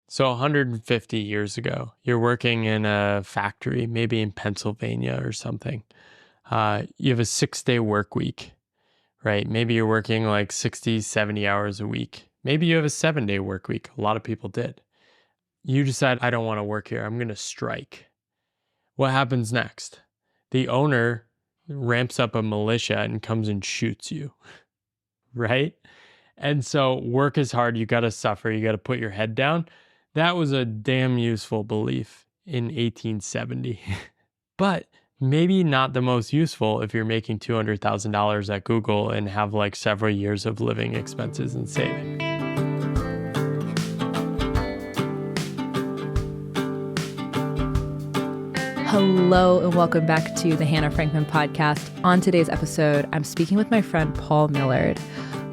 So 150 years ago, you're working in a factory, maybe in Pennsylvania or something. You have a 6-day work week, right? Maybe you're working like 60, 70 hours a week. Maybe you have a 7-day work week. A lot of people did. You decide, I don't want to work here. I'm going to strike. What happens next? The owner ramps up a militia and comes and shoots you, right? And so work is hard. You got to suffer. You got to put your head down. That was a damn useful belief in 1870. But maybe not the most useful if you're making $200,000 at Google and have like several years of living expenses and saving. Hello and welcome back to the Hannah Frankman podcast. On today's episode, I'm speaking with my friend Paul Millard.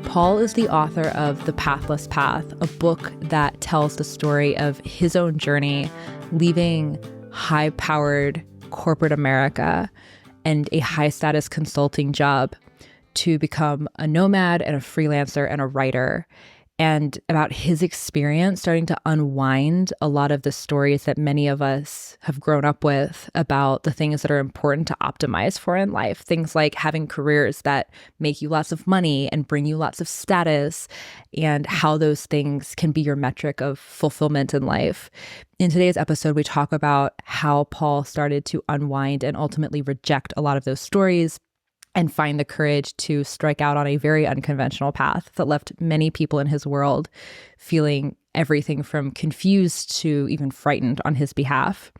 Paul is the author of The Pathless Path, a book that tells the story of his own journey leaving high-powered corporate America and a high-status consulting job to become a nomad and a freelancer and a writer, and about his experience starting to unwind a lot of the stories that many of us have grown up with about the things that are important to optimize for in life. Things like having careers that make you lots of money and bring you lots of status, and how those things can be your metric of fulfillment in life. In today's episode, we talk about how Paul started to unwind and ultimately reject a lot of those stories and find the courage to strike out on a very unconventional path that left many people in his world feeling everything from confused to even frightened on his behalf.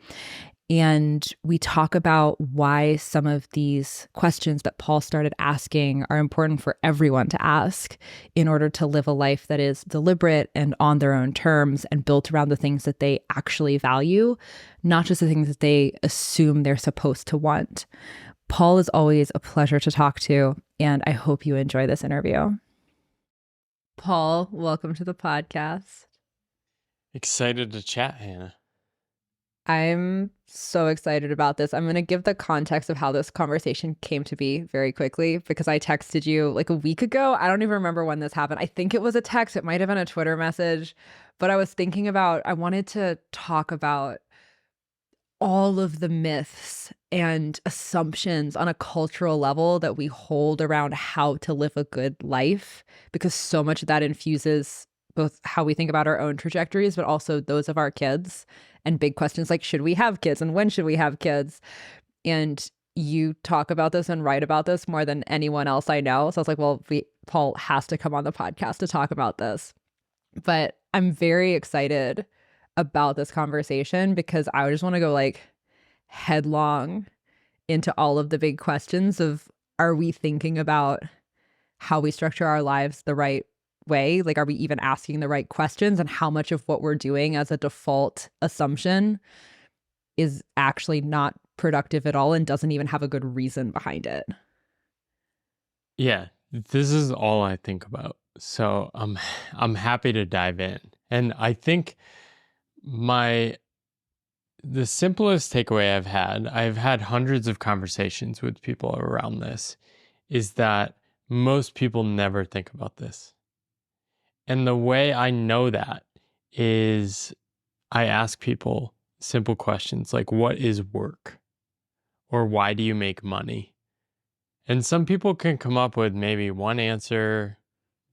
And we talk about why some of these questions that Paul started asking are important for everyone to ask in order to live a life that is deliberate and on their own terms and built around the things that they actually value, not just the things that they assume they're supposed to want. Paul is always a pleasure to talk to, and I hope you enjoy this interview. Paul, welcome to the podcast. Excited to chat, Hannah. I'm so excited about this. I'm going to give the context of how this conversation came to be very quickly, because I texted you like a week ago. I don't even remember when this happened. I think it was a text. It might have been a Twitter message, but I was thinking about, I wanted to talk about all of the myths and assumptions on a cultural level that we hold around how to live a good life, because so much of that infuses both how we think about our own trajectories, but also those of our kids, and big questions like, should we have kids and when should we have kids? And you talk about this and write about this more than anyone else I know. So I was like, well, Paul has to come on the podcast to talk about this. But I'm very excited about this conversation because I just want to go like headlong into all of the big questions of, are we thinking about how we structure our lives the right way? Like, are we even asking the right questions? And how much of what we're doing as a default assumption is actually not productive at all and doesn't even have a good reason behind it? Yeah, this is all I think about. So I'm happy to dive in. And I think the simplest takeaway I've had hundreds of conversations with people around this, is that most people never think about this. And the way I know that is I ask people simple questions like, what is work? Or why do you make money? And some people can come up with maybe one answer.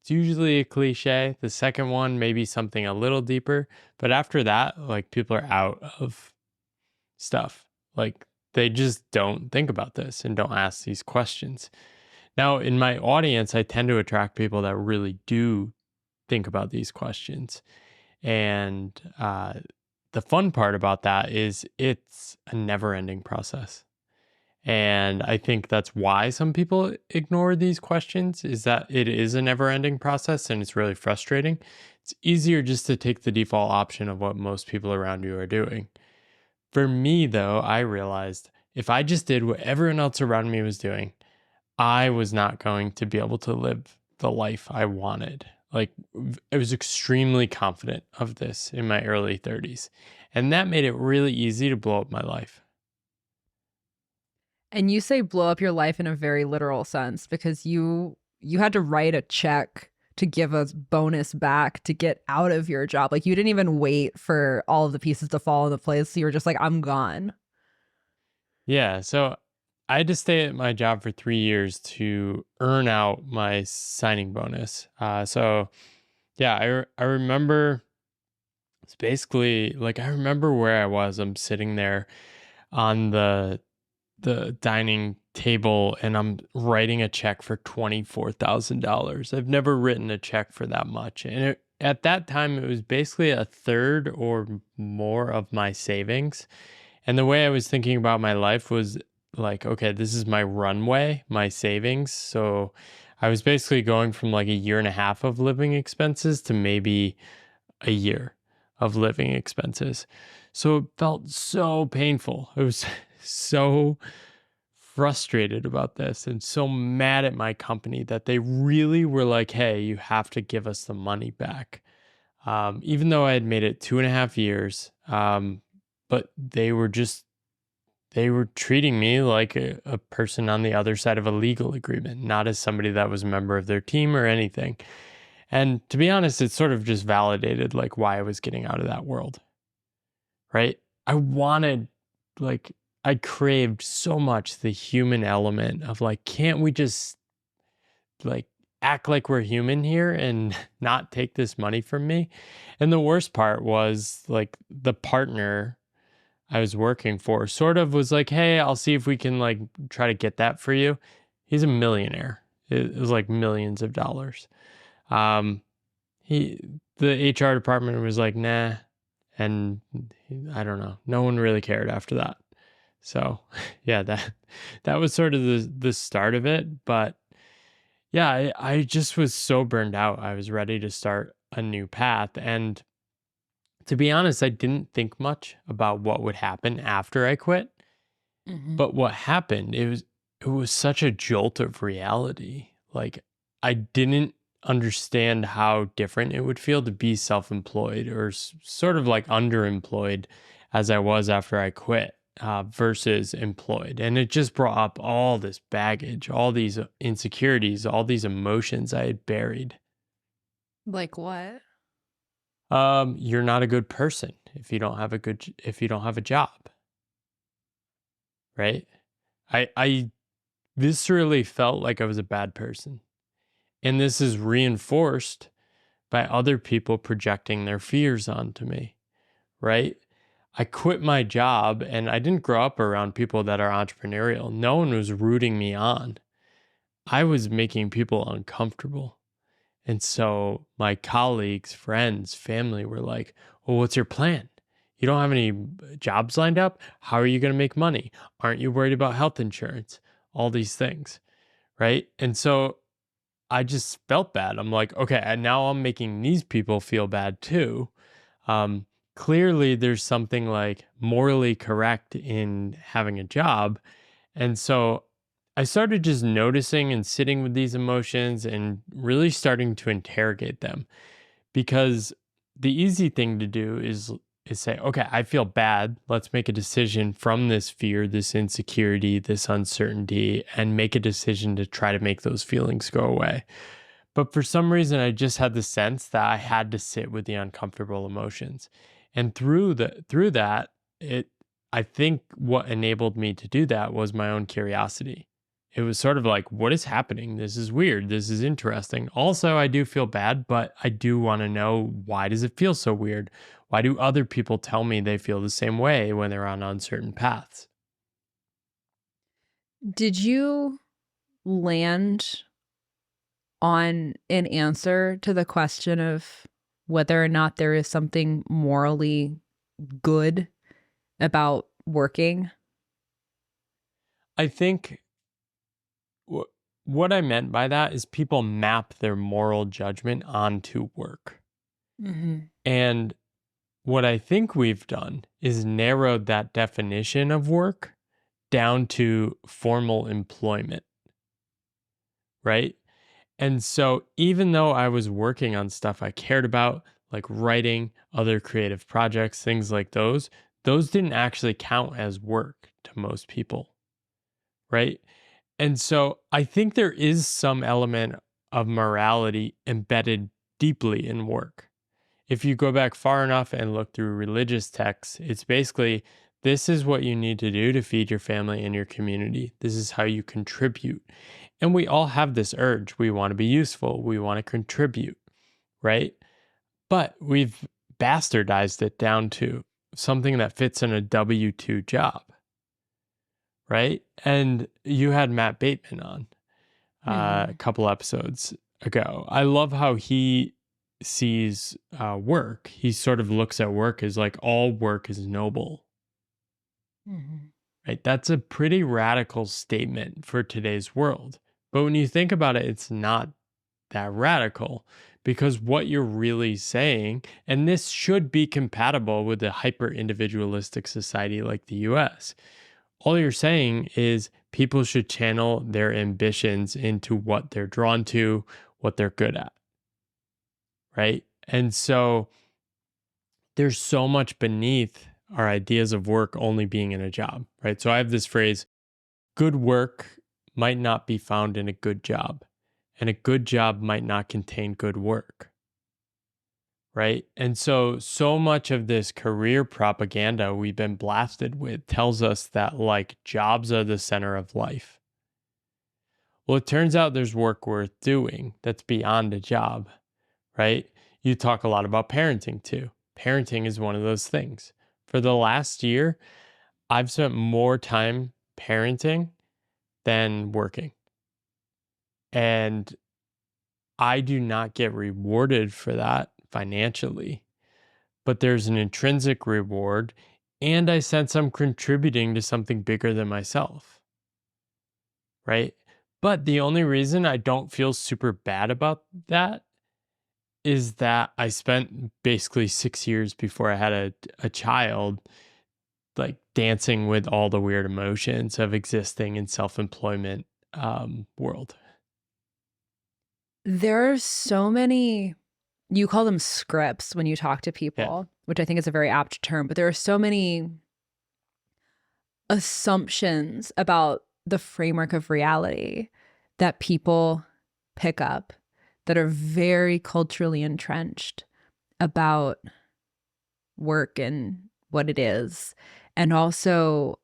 It's usually a cliche. The second one, maybe something a little deeper. But after that, like, people are out of stuff. Like, they just don't think about this and don't ask these questions. Now, in my audience, I tend to attract people that really do think about these questions. And the fun part about that is it's a never-ending process. And I think that's why some people ignore these questions, is that it is a never-ending process and it's really frustrating. It's easier just to take the default option of what most people around you are doing. For me, though, I realized if I just did what everyone else around me was doing, I was not going to be able to live the life I wanted. Like, I was extremely confident of this in my early 30s. And that made it really easy to blow up my life. And you say blow up your life in a very literal sense, because you had to write a check to give a bonus back to get out of your job. Like you didn't even wait for all of the pieces to fall into place. So you were just like, I'm gone. Yeah. So I had to stay at my job for 3 years to earn out my signing bonus. So yeah, I remember it's basically like I remember where I was. I'm sitting there on the dining table and I'm writing a check for $24,000. I've never written a check for that much. And at that time, it was basically a third or more of my savings. And the way I was thinking about my life was like, okay, this is my runway, my savings. So I was basically going from like a year and a half of living expenses to maybe a year of living expenses. So it felt so painful. It was so frustrated about this and so mad at my company that they really were like, hey, you have to give us the money back. Even though I had made it 2.5 years, but they were treating me like a person on the other side of a legal agreement, not as somebody that was a member of their team or anything. And to be honest, it sort of just validated like why I was getting out of that world, right? I wanted, like, I craved so much the human element of like, can't we just like act like we're human here and not take this money from me? And the worst part was like the partner I was working for sort of was like, hey, I'll see if we can like try to get that for you. He's a millionaire. It was like millions of dollars. Um, the HR department was like, nah. And I don't know. No one really cared after that. So yeah, that was sort of the start of it. But yeah, I just was so burned out. I was ready to start a new path. And to be honest, I didn't think much about what would happen after I quit. Mm-hmm. But what happened, it was such a jolt of reality. Like I didn't understand how different it would feel to be self-employed or sort of like underemployed as I was after I quit versus employed. And it just brought up all this baggage, all these insecurities, all these emotions I had buried. Like what? You're not a good person if you don't have a job, right? I viscerally felt like I was a bad person. And this is reinforced by other people projecting their fears onto me, right? I quit my job and I didn't grow up around people that are entrepreneurial. No one was rooting me on. I was making people uncomfortable. And so my colleagues, friends, family were like, well, what's your plan? You don't have any jobs lined up? How are you going to make money? Aren't you worried about health insurance? All these things, right? And so I just felt bad. I'm like, okay, and now I'm making these people feel bad too. Um, Clearly, there's something like morally correct in having a job. And so I started just noticing and sitting with these emotions and really starting to interrogate them because the easy thing to do is say, okay, I feel bad. Let's make a decision from this fear, this insecurity, this uncertainty, and make a decision to try to make those feelings go away. But for some reason, I just had the sense that I had to sit with the uncomfortable emotions. And through that, I think what enabled me to do that was my own curiosity. It was sort of like, what is happening? This is weird. This is interesting. Also, I do feel bad, but I do want to know, why does it feel so weird? Why do other people tell me they feel the same way when they're on uncertain paths? Did you land on an answer to the question of whether or not there is something morally good about working? I think what I meant by that is people map their moral judgment onto work. Mm-hmm. And what I think we've done is narrowed that definition of work down to formal employment, right? And so even though I was working on stuff I cared about, like writing, other creative projects, things like those didn't actually count as work to most people, right? And so I think there is some element of morality embedded deeply in work. If you go back far enough and look through religious texts, it's basically this is what you need to do to feed your family and your community. This is how you contribute. And we all have this urge. We want to be useful. We want to contribute, right? But we've bastardized it down to something that fits in a W-2 job, right? And you had Matt Bateman on a couple episodes ago. I love how he sees work. He sort of looks at work as like all work is noble, right? That's a pretty radical statement for today's world. But when you think about it, it's not that radical because what you're really saying, and this should be compatible with a hyper individualistic society like the US, all you're saying is people should channel their ambitions into what they're drawn to, what they're good at, right? And so there's so much beneath our ideas of work only being in a job, right? So I have this phrase, good work might not be found in a good job, and a good job might not contain good work, right? And so much of this career propaganda we've been blasted with tells us that like jobs are the center of life. Well, it turns out there's work worth doing that's beyond a job, right? You talk a lot about parenting too. Parenting is one of those things. For the last year, I've spent more time parenting than working. And I do not get rewarded for that financially, but there's an intrinsic reward, and I sense I'm contributing to something bigger than myself, right? But the only reason I don't feel super bad about that is that I spent basically 6 years before I had a child, like dancing with all the weird emotions of existing in self-employment world. There are so many, you call them scripts when you talk to people, which I think is a very apt term, but there are so many assumptions about the framework of reality that people pick up that are very culturally entrenched about work and what it is, and also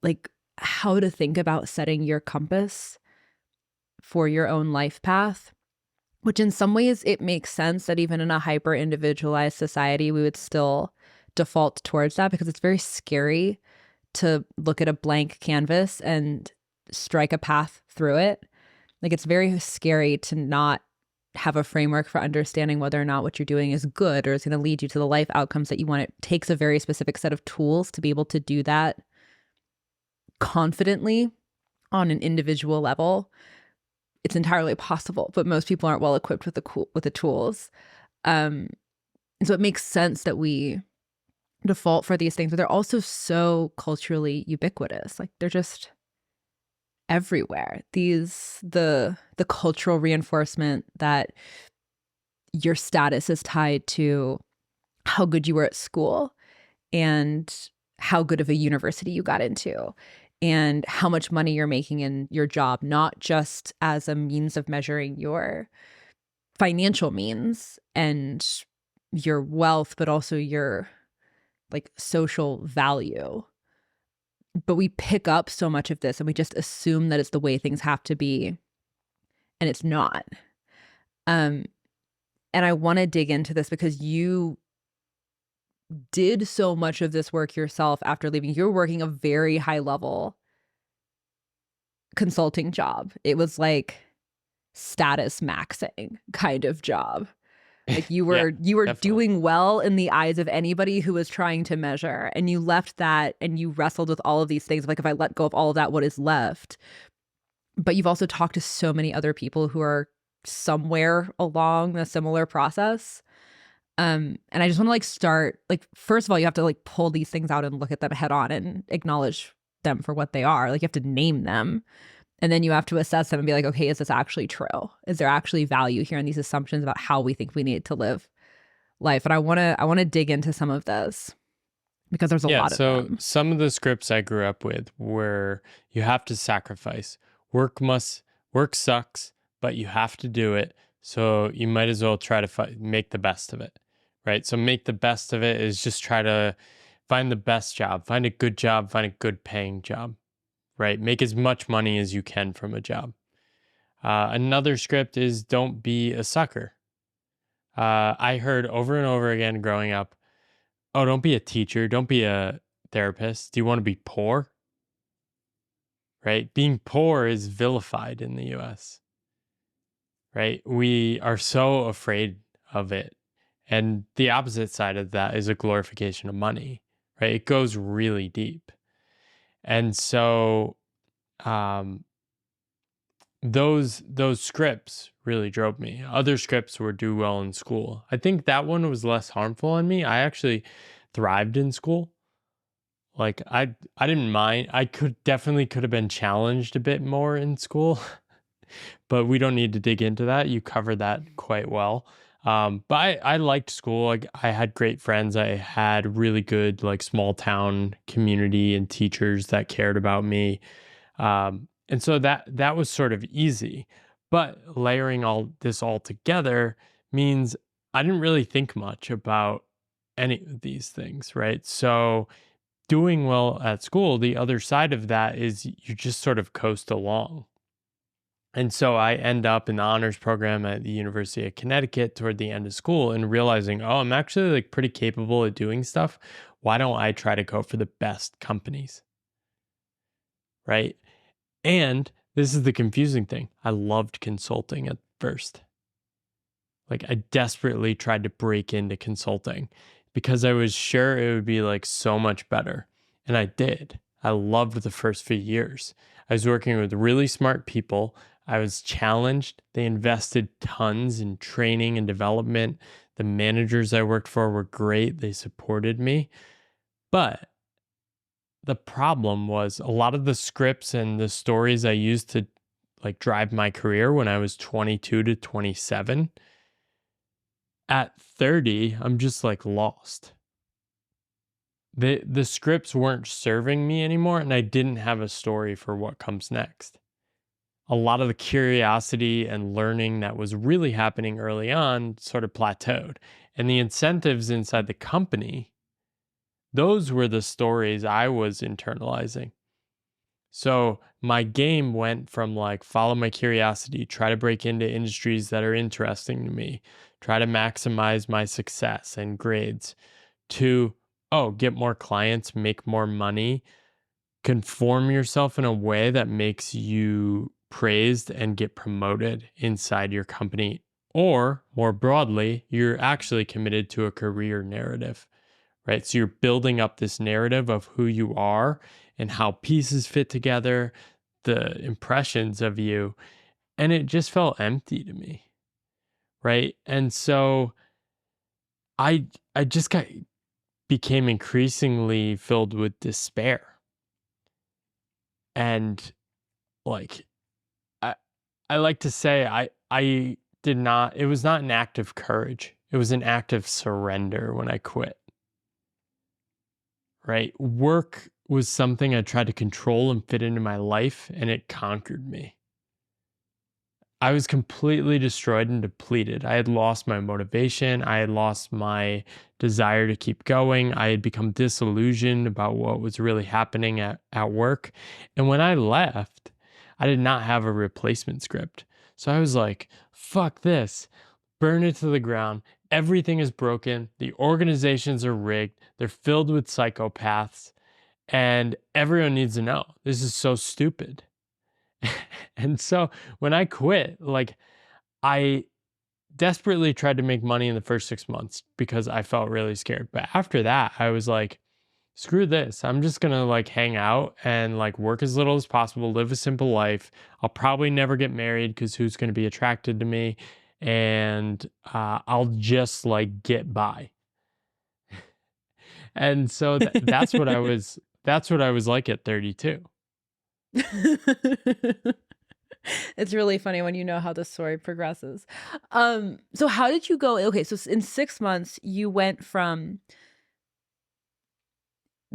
like how to think about setting your compass for your own life path, which in some ways it makes sense that even in a hyper individualized society, we would still default towards that because it's very scary to look at a blank canvas and strike a path through it. Like it's very scary to not have a framework for understanding whether or not what you're doing is good or is going to lead you to the life outcomes that you want. It takes a very specific set of tools to be able to do that confidently on an individual level. It's entirely possible, but most people aren't well equipped with the tools. And so it makes sense that we default for these things, but they're also so culturally ubiquitous. Like they're just everywhere. The cultural reinforcement that your status is tied to how good you were at school and how good of a university you got into and how much money you're making in your job, not just as a means of measuring your financial means and your wealth, but also your like social value. But we pick up so much of this and we just assume that it's the way things have to be, and it's not. And I want to dig into this because you did so much of this work yourself after leaving. You're working a very high level consulting job. It was like status maxing kind of job. Like you were doing well in the eyes of anybody who was trying to measure, and you left that and you wrestled with all of these things. Like if I let go of all of that, what is left? But you've also talked to so many other people who are somewhere along a similar process. And I just want to like start, like, first of all, you have to like pull these things out and look at them head on and acknowledge them for what they are. Like you have to name them. And then you have to assess them and be like, okay, is this actually true? Is there actually value here in these assumptions about how we think we need to live life? And I want to dig into some of those because there's a lot of them. So some of the scripts I grew up with were you have to sacrifice. Work sucks, but you have to do it. So you might as well try to make the best of it, right? So make the best of it is just try to find the best job, find a good job, find a good paying job, right? Make as much money as you can from a job. Another script is don't be a sucker. I heard over and over again growing up, oh, don't be a teacher, don't be a therapist. Do you want to be poor? Right? Being poor is vilified in the US, right? We are so afraid of it. And the opposite side of that is a glorification of money, right? It goes really deep. And so those scripts really drove me. Other scripts were do well in school. I think that one was less harmful on me. I actually thrived in school. Like I didn't mind. I could have been challenged a bit more in school, but we don't need to dig into that. You covered that quite well. But I liked school. Like I had great friends. I had really good like small town community and teachers that cared about me. And so that was sort of easy. But layering all together means I didn't really think much about any of these things, right? So doing well at school, the other side of that is you just sort of coast along. And so I end up in the honors program at the University of Connecticut toward the end of school and realizing, oh, I'm actually like pretty capable of doing stuff. Why don't I try to go for the best companies? Right? And this is the confusing thing. I loved consulting at first. Like I desperately tried to break into consulting because I was sure it would be like so much better. And I did. I loved the first few years. I was working with really smart people. I was challenged. They invested tons in training and development. The managers I worked for were great. They supported me. But the problem was a lot of the scripts and the stories I used to like drive my career when I was 22 to 27, at 30, I'm just like lost. The scripts weren't serving me anymore, and I didn't have a story for what comes next. A lot of the curiosity and learning that was really happening early on sort of plateaued. And the incentives inside the company, those were the stories I was internalizing. So my game went from like follow my curiosity, try to break into industries that are interesting to me, try to maximize my success and grades, to, oh, get more clients, make more money, conform yourself in a way that makes you praised and get promoted inside your company. Or more broadly, you're actually committed to a career narrative, right? So you're building up this narrative of who you are and how pieces fit together, the impressions of you. And it just felt empty to me, right? And so I just became increasingly filled with despair. And like I like to say I did not, it was not an act of courage. It was an act of surrender when I quit. Right? Work was something I tried to control and fit into my life, and it conquered me. I was completely destroyed and depleted. I had lost my motivation. I had lost my desire to keep going. I had become disillusioned about what was really happening at work. And when I left, I did not have a replacement script. So I was like, fuck this, burn it to the ground. Everything is broken. The organizations are rigged. They're filled with psychopaths. And everyone needs to know this is so stupid. And so when I quit, like I desperately tried to make money in the first 6 months because I felt really scared. But after that, I was like, screw this. I'm just going to like hang out and like work as little as possible, live a simple life. I'll probably never get married because who's going to be attracted to me? And I'll just like get by. And so that's what I was like at 32. It's really funny when you know how the story progresses. So how did you go? Okay, so in 6 months, you went from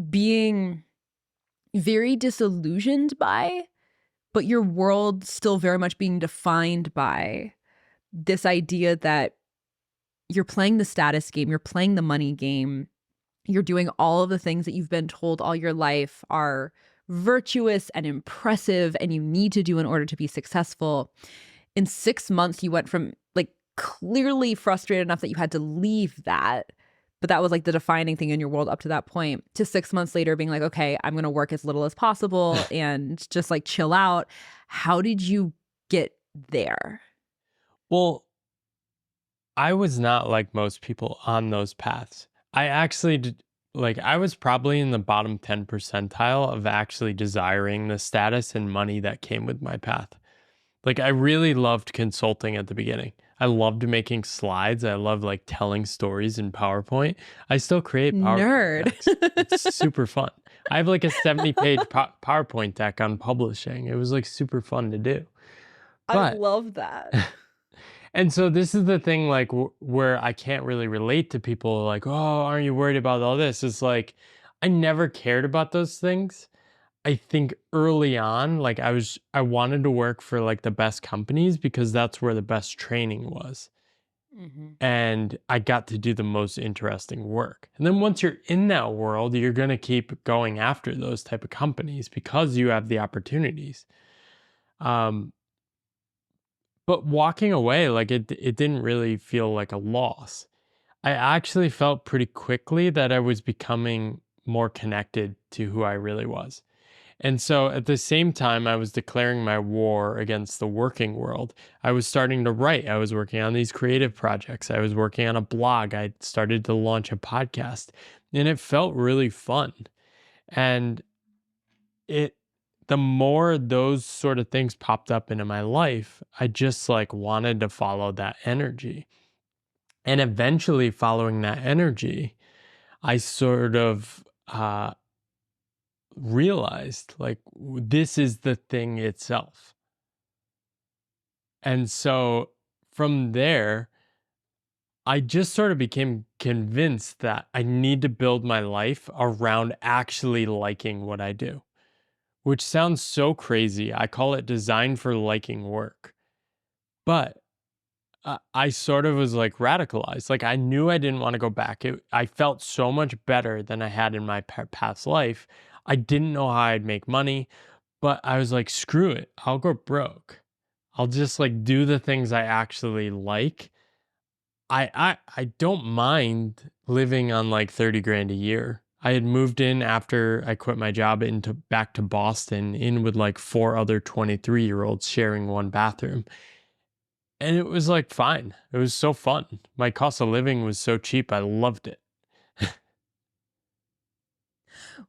being very disillusioned by but your world still very much being defined by this idea that you're playing the status game, you're playing the money game, you're doing all of the things that you've been told all your life are virtuous and impressive and you need to do in order to be successful. In 6 months, you went from like clearly frustrated enough that you had to leave that, but that was like the defining thing in your world up to that point, to 6 months later being like, okay, I'm going to work as little as possible and just like chill out. How did you get there? Well, I was not like most people on those paths. I actually did, like, I was probably in the bottom 10 percentile of actually desiring the status and money that came with my path. Like, I really loved consulting at the beginning. I loved making slides. I love like telling stories in PowerPoint. I still create PowerPoint Nerd. decks. It's super fun. I have like a 70-page PowerPoint deck on publishing. It was like super fun to do. I But love that. and so this is the thing, like where I can't really relate to people like, oh, aren't you worried about all this? It's like, I never cared about those things. I think early on, like I wanted to work for like the best companies because that's where the best training was. Mm-hmm. And I got to do the most interesting work. And then once you're in that world, you're going to keep going after those type of companies because you have the opportunities. But walking away, like it didn't really feel like a loss. I actually felt pretty quickly that I was becoming more connected to who I really was. And so at the same time, I was declaring my war against the working world. I was starting to write. I was working on these creative projects. I was working on a blog. I started to launch a podcast, and it felt really fun. And the more those sort of things popped up into my life, I just like wanted to follow that energy. And eventually following that energy, I sort of realized like this is the thing itself. And so from there, I just sort of became convinced that I need to build my life around actually liking what I do, which sounds so crazy. I call it design for liking work. But I sort of was like radicalized. Like I knew I didn't want to go back. I felt so much better than I had in my past life. I didn't know how I'd make money, but I was like, screw it. I'll go broke. I'll just like do the things I actually like. I don't mind living on like 30 grand a year. I had moved in after I quit my job into back to Boston in with like 4 other 23-year-olds sharing one bathroom. And it was like fine. It was so fun. My cost of living was so cheap. I loved it.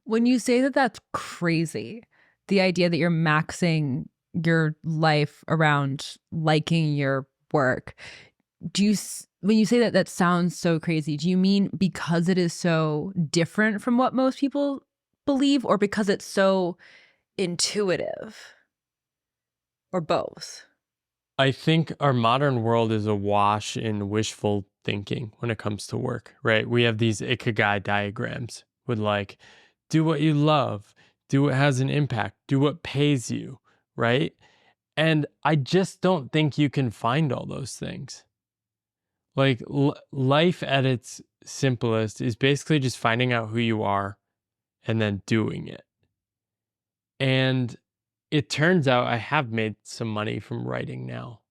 When you say that that's crazy, the idea that you're maxing your life around liking your work, when you say that that sounds so crazy, do you mean because it is so different from what most people believe, or because it's so intuitive, or both? I think our modern world is awash in wishful thinking when it comes to work, right? We have these ikigai diagrams with like, do what you love, do what has an impact, do what pays you, right? And I just don't think you can find all those things. Like life at its simplest is basically just finding out who you are and then doing it. And it turns out I have made some money from writing now,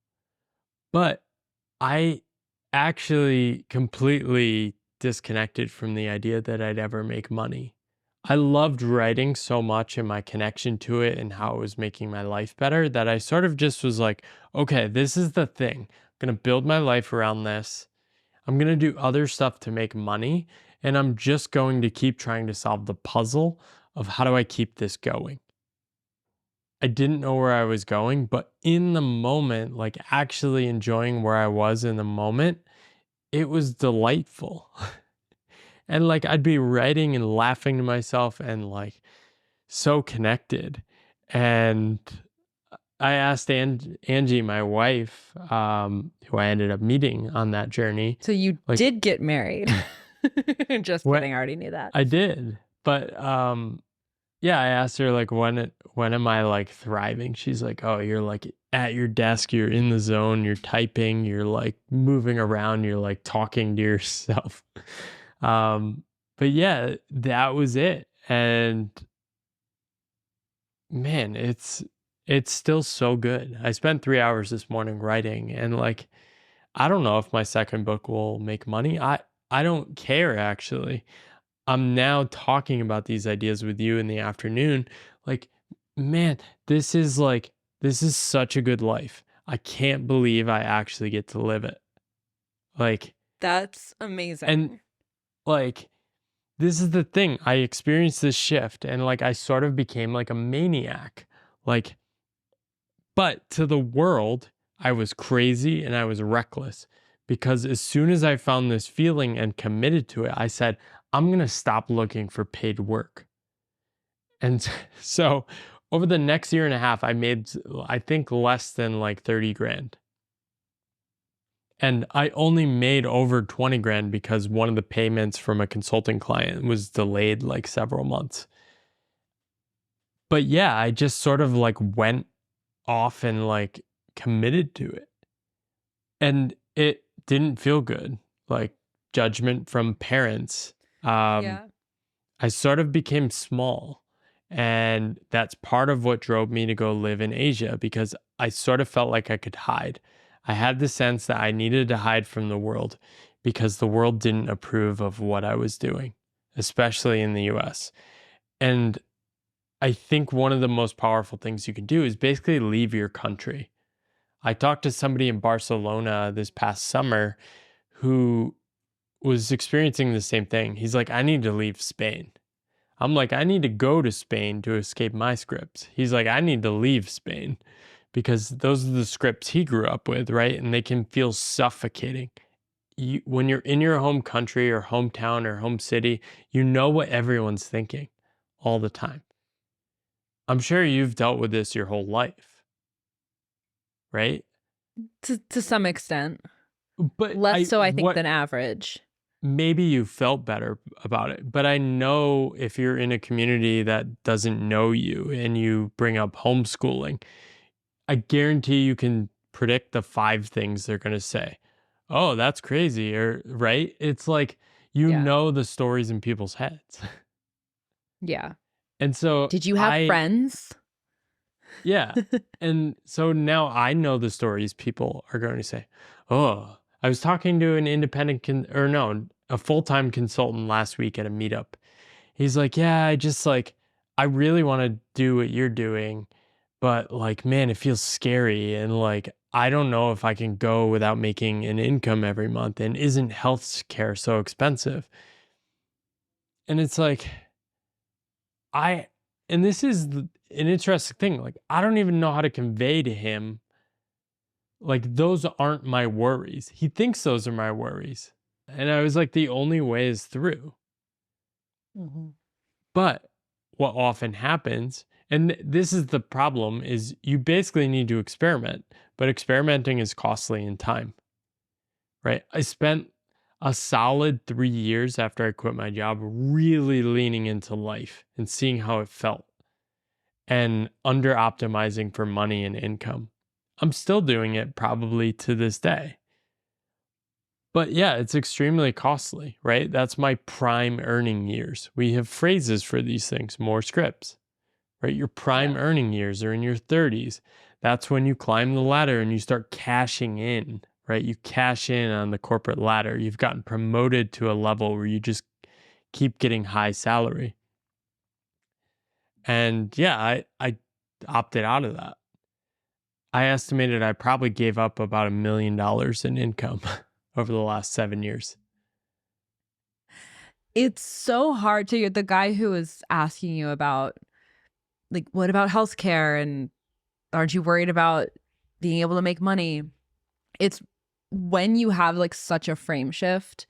but I actually completely disconnected from the idea that I'd ever make money. I loved writing so much and my connection to it and how it was making my life better that I sort of just was like, okay, this is the thing. I'm going to build my life around this. I'm going to do other stuff to make money. And I'm just going to keep trying to solve the puzzle of how do I keep this going? I didn't know where I was going, but in the moment, like actually enjoying where I was in the moment, it was delightful. And like I'd be writing and laughing to myself and like so connected. And I asked Angie, my wife, who I ended up meeting on that journey. So you like, did get married. Just kidding, I already knew that. I did. But yeah, I asked her like when am I like thriving? She's like, "Oh, you're like at your desk, you're in the zone, you're typing, you're like moving around, you're like talking to yourself." Um, but yeah, that was it. And man, it's still so good. I spent 3 hours this morning writing, and like I don't know if my second book will make money. I don't care actually. I'm now talking about these ideas with you in the afternoon. Like, man, this is such a good life. I can't believe I actually get to live it. Like, That's and amazing. like, this is the thing. I experienced this shift and like I sort of became like a maniac. Like, but to the world, I was crazy and I was reckless because as soon as I found this feeling and committed to it, I said, I'm going to stop looking for paid work. And so over the next year and a half, I made, I think, less than like 30 grand. And I only made over 20 grand because one of the payments from a consulting client was delayed like several months. But yeah, I just sort of like went off and like committed to it. And it didn't feel good. Like judgment from parents. Um, Yeah. I sort of became small. And that's part of what drove me to go live in Asia because I sort of felt like I could hide. I had the sense that I needed to hide from the world because the world didn't approve of what I was doing, especially in the US. And I think one of the most powerful things you can do is basically leave your country. I talked to somebody in Barcelona this past summer who was experiencing the same thing. He's like, I need to leave Spain. I'm like, I need to go to Spain to escape my scripts. He's like, I need to leave Spain because those are the scripts he grew up with, right? And they can feel suffocating. When you're in your home country or hometown or home city, you know what everyone's thinking all the time. I'm sure you've dealt with this your whole life, right? To some extent. But Less so, I think, than average. maybe you felt better about it, but I know if you're in a community that doesn't know you and you bring up homeschooling, I guarantee you can predict the 5 things they're going to say. Oh, that's crazy, or right? It's like you Yeah. know the stories in people's heads. Yeah. And so Did you have friends? yeah. And so now I know the stories people are going to say. Oh, I was talking to an a full-time consultant last week at a meetup. He's like, yeah, I really want to do what you're doing, but like, man, it feels scary. And like, I don't know if I can go without making an income every month. And isn't health care so expensive? And it's like, I, and this is an interesting thing. Like, I don't even know how to convey to him, like, those aren't my worries. He thinks those are my worries. And I was like, the only way is through. Mm-hmm. But what often happens, and this is the problem, is you basically need to experiment, but experimenting is costly in time, right? I spent a solid 3 years after I quit my job really leaning into life and seeing how it felt and under optimizing for money and income. I'm still doing it probably to this day. But yeah, it's extremely costly, right? That's my prime earning years. We have phrases for these things, more scripts, right? Your prime Yes. earning years are in your 30s. That's when you climb the ladder and you start cashing in, right? You cash in on the corporate ladder. You've gotten promoted to a level where you just keep getting high salary. And yeah, I opted out of that. I estimated I probably gave up about $1 million in income over the last 7 years. It's so hard to the guy who was asking you about, like, what about healthcare and aren't you worried about being able to make money? It's when you have like such a frame shift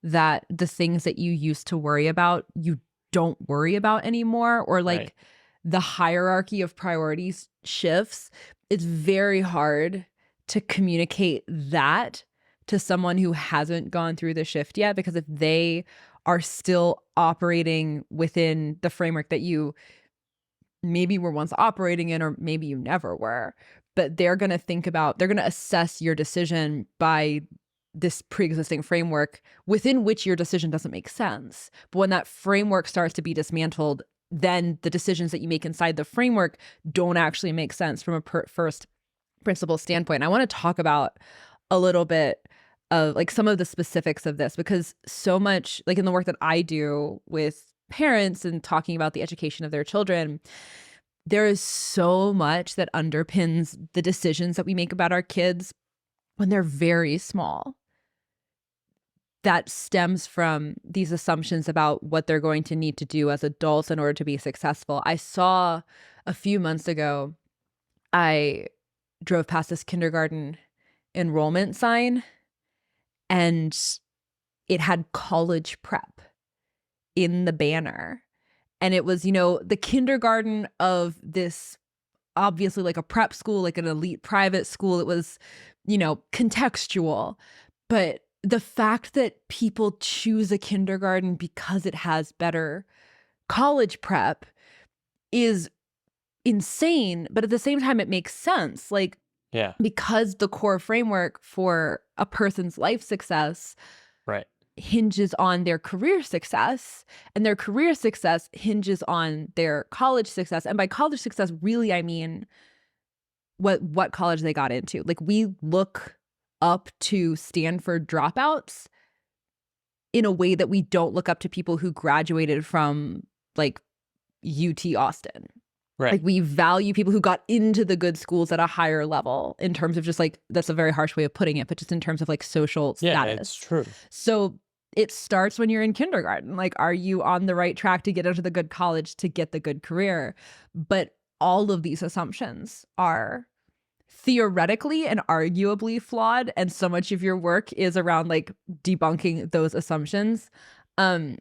that the things that you used to worry about, you don't worry about anymore, or like Right. the hierarchy of priorities shifts. It's very hard to communicate that to someone who hasn't gone through the shift yet, because if they are still operating within the framework that you maybe were once operating in, or maybe you never were. But they're going to assess your decision by this pre-existing framework within which your decision doesn't make sense. But when that framework starts to be dismantled, then the decisions that you make inside the framework don't actually make sense from a first principle standpoint. And I want to talk about a little bit of like some of the specifics of this, because so much, like in the work that I do with parents and talking about the education of their children, there is so much that underpins the decisions that we make about our kids when they're very small that stems from these assumptions about what they're going to need to do as adults in order to be successful. I saw a few months ago, I drove past this kindergarten enrollment sign, and it had college prep in the banner. And it was, the kindergarten of this, obviously like a prep school, like an elite private school. It was, contextual. But the fact that people choose a kindergarten because it has better college prep is insane. But at the same time, it makes sense. Like, Yeah. because the core framework for a person's life success Right. hinges on their career success, and their career success hinges on their college success. And by college success, really, I mean what college they got into. Like, we look up to Stanford dropouts in a way that we don't look up to people who graduated from like UT Austin. Right. Like, we value people who got into the good schools at a higher level in terms of just like, that's a very harsh way of putting it, but just in terms of like social status. Yeah, it's true. So it starts when you're in kindergarten. Like, are you on the right track to get into the good college, to get the good career? But all of these assumptions are theoretically and arguably flawed. And so much of your work is around like debunking those assumptions. Can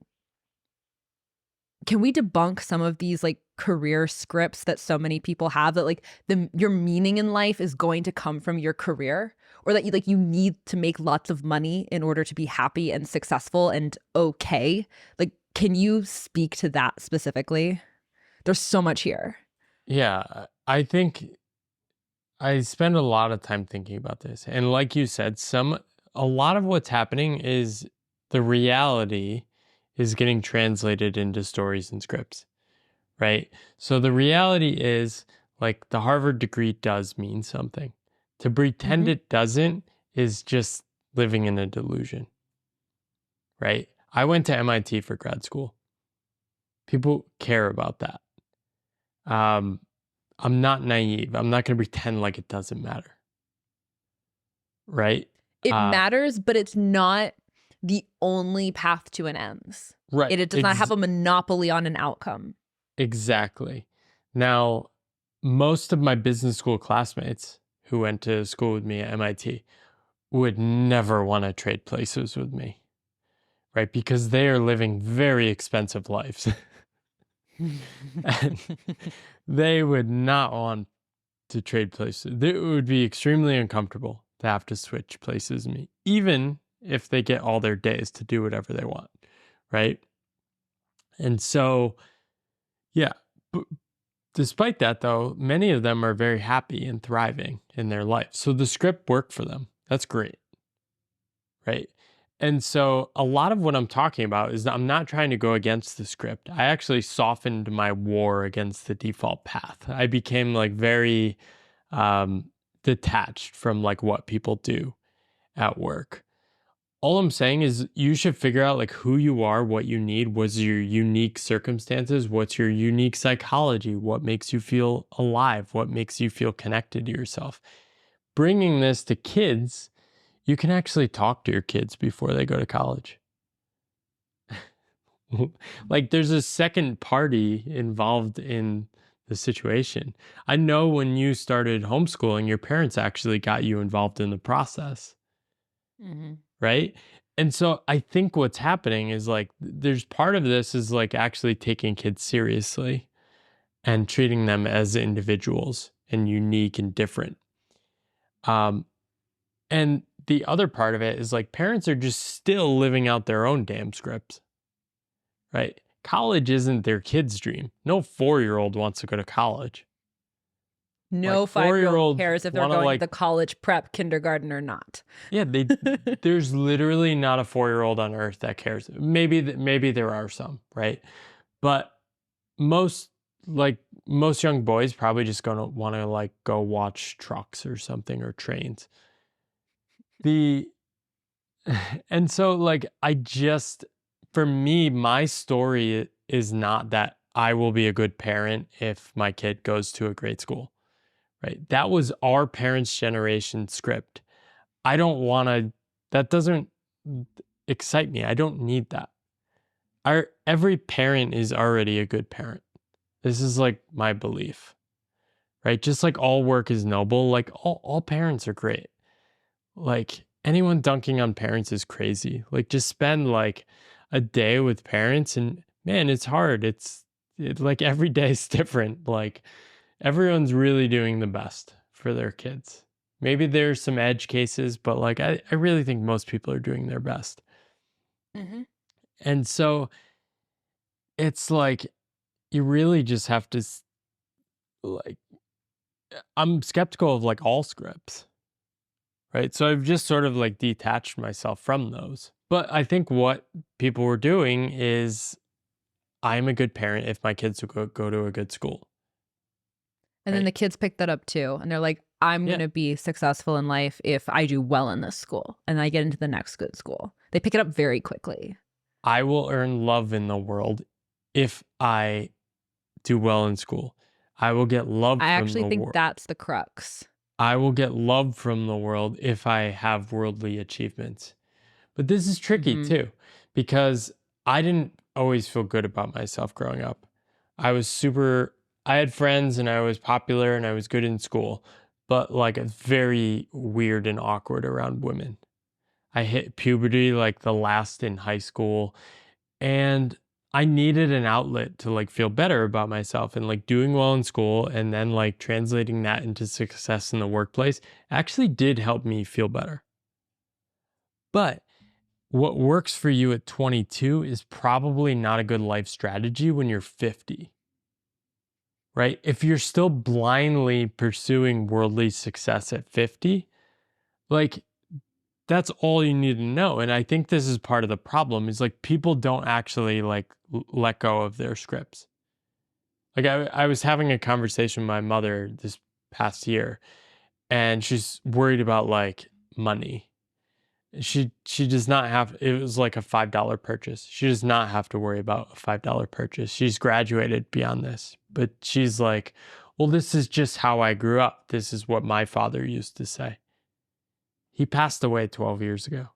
we debunk some of these like career scripts that so many people have, that like your meaning in life is going to come from your career, or that you need to make lots of money in order to be happy and successful and okay? Like, can you speak to that specifically? There's so much here. Yeah, I think I spend a lot of time thinking about this. And like you said, a lot of what's happening is the reality is getting translated into stories and scripts, right? So the reality is, like, the Harvard degree does mean something. To pretend it doesn't is just living in a delusion, right? I went to MIT for grad school. People care about that. I'm not naive. I'm not going to pretend like it doesn't matter, right? It matters, but it's not the only path to an ends. Right. It does not have a monopoly on an outcome. Exactly. Now, most of my business school classmates who went to school with me at MIT would never want to trade places with me, right? Because they are living very expensive lives. And they would not want to trade places. It would be extremely uncomfortable to have to switch places with me, even if they get all their days to do whatever they want, right? And so, yeah, but despite that, though, many of them are very happy and thriving in their life. So the script worked for them. That's great, right? And so a lot of what I'm talking about is that I'm not trying to go against the script. I actually softened my war against the default path. I became like very detached from like what people do at work. All I'm saying is you should figure out like who you are, what you need, what's your unique circumstances, what's your unique psychology, what makes you feel alive, what makes you feel connected to yourself. Bringing this to kids, you can actually talk to your kids before they go to college. Like, there's a second party involved in the situation. I know when you started homeschooling, your parents actually got you involved in the process. Right? And so I think what's happening is like, there's part of this is like actually taking kids seriously and treating them as individuals and unique and different. And the other part of it is like parents are just still living out their own damn scripts, right? college isn't their kid's dream. No 4-year-old wants to go to college. No Like 5-year-old 4-year-olds cares if they're want to going to like, the college prep kindergarten or not. yeah, there's literally not a 4-year-old on earth that cares. Maybe there are some, right? But most most young boys probably just gonna want to like go watch trucks or something, or trains. And so like for me, my story is not that I will be a good parent if my kid goes to a great school, right? That was our parents' generation script. I don't want to, that doesn't excite me. I don't need that. Every parent is already a good parent. This is like my belief, right? Just like all work is noble, like all parents are great. Like anyone dunking on parents is crazy. Like just spend like a day with parents, and man, it's hard. Like every day is different. Like everyone's really doing the best for their kids. Maybe there's some edge cases, but like I really think most people are doing their best. Mm-hmm. And so it's like you really just have to like, I'm skeptical of like all scripts, right? So I've just sort of like detached myself from those. But I think what people were doing is, I'm a good parent if my kids will go to a good school. And then Right? the kids pick that up too. And they're like, I'm Yeah. going to be successful in life if I do well in this school and I get into the next good school. They pick it up very quickly. I will earn love in the world if I do well in school. I will get love I from actually the think world. that's the crux. I will get love from the world if I have worldly achievements. But this is tricky Mm-hmm. too, because I didn't always feel good about myself growing up. I had friends and I was popular and I was good in school, but like it's very weird and awkward around women. I hit puberty like the last in high school, and I needed an outlet to like feel better about myself, and like doing well in school and then like translating that into success in the workplace actually did help me feel better. But what works for you at 22 is probably not a good life strategy when you're 50, right? If you're still blindly pursuing worldly success at 50, like that's all you need to know. And I think this is part of the problem, is like people don't actually like let go of their scripts. Like I was having a conversation with my mother this past year, and she's worried about like money. She does not have, it was like a $5 purchase. She does not have to worry about a $5 purchase. She's graduated beyond this. But she's like, well, this is just how I grew up. This is what my father used to say. He passed away 12 years ago.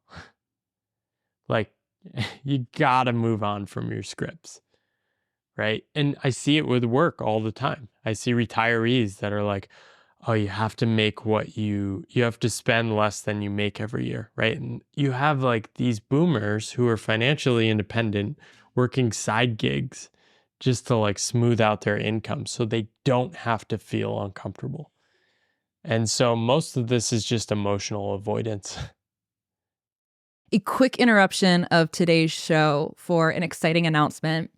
Like, you gotta move on from your scripts, right? And I see it with work all the time. I see retirees that are like, oh, you have to make you have to spend less than you make every year, right? And you have like these boomers who are financially independent working side gigs just to like smooth out their income so they don't have to feel uncomfortable. And so most of this is just emotional avoidance. A quick interruption of today's show for an exciting announcement.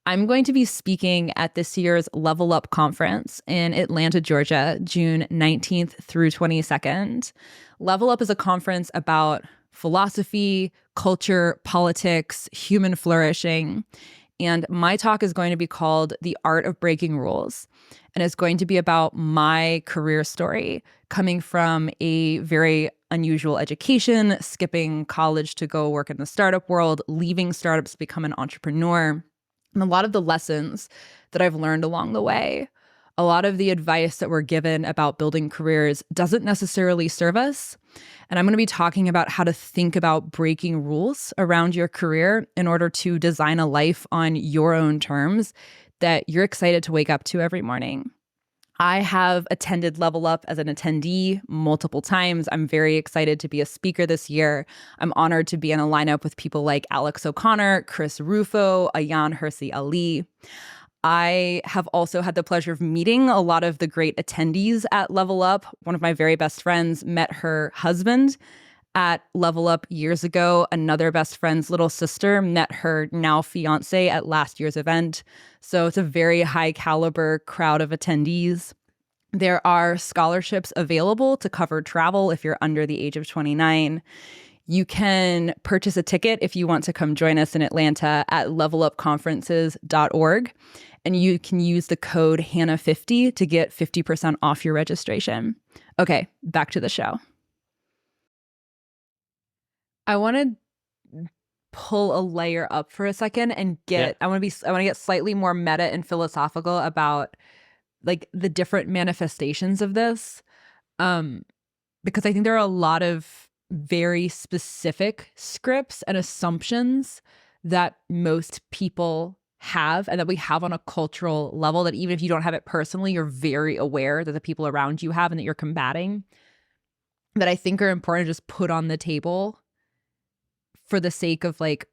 I'm going to be speaking at this year's LevelUp Conference in Atlanta, Georgia, June 19th through 22nd. LevelUp is a conference about philosophy, culture, politics, human flourishing. And my talk is going to be called The Art of Breaking Rules. And it's going to be about my career story, coming from a very unusual education, skipping college to go work in the startup world, leaving startups to become an entrepreneur, and a lot of the lessons that I've learned along the way. A lot of the advice that we're given about building careers doesn't necessarily serve us. And I'm going to be talking about how to think about breaking rules around your career in order to design a life on your own terms that you're excited to wake up to every morning. I have attended Level Up as an attendee multiple times. I'm very excited to be a speaker this year. I'm honored to be in a lineup with people like Alex O'Connor, Chris Rufo, Ayan Hersey Ali. I have also had the pleasure of meeting a lot of the great attendees at Level Up. One of my very best friends met her husband at Level Up years ago. Another best friend's little sister met her now fiance at last year's event. So it's a very high caliber crowd of attendees. There are scholarships available to cover travel if you're under the age of 29. You can purchase a ticket if you want to come join us in Atlanta at levelupconferences.org. And you can use the code Hannah50 to get 50% off your registration. Okay, back to the show. I want to pull a layer up for a second and I want to get slightly more meta and philosophical about like the different manifestations of this. Because I think there are a lot of very specific scripts and assumptions that most people have and that we have on a cultural level, that even if you don't have it personally, you're very aware that the people around you have and that you're combating, that I think are important to just put on the table for the sake of like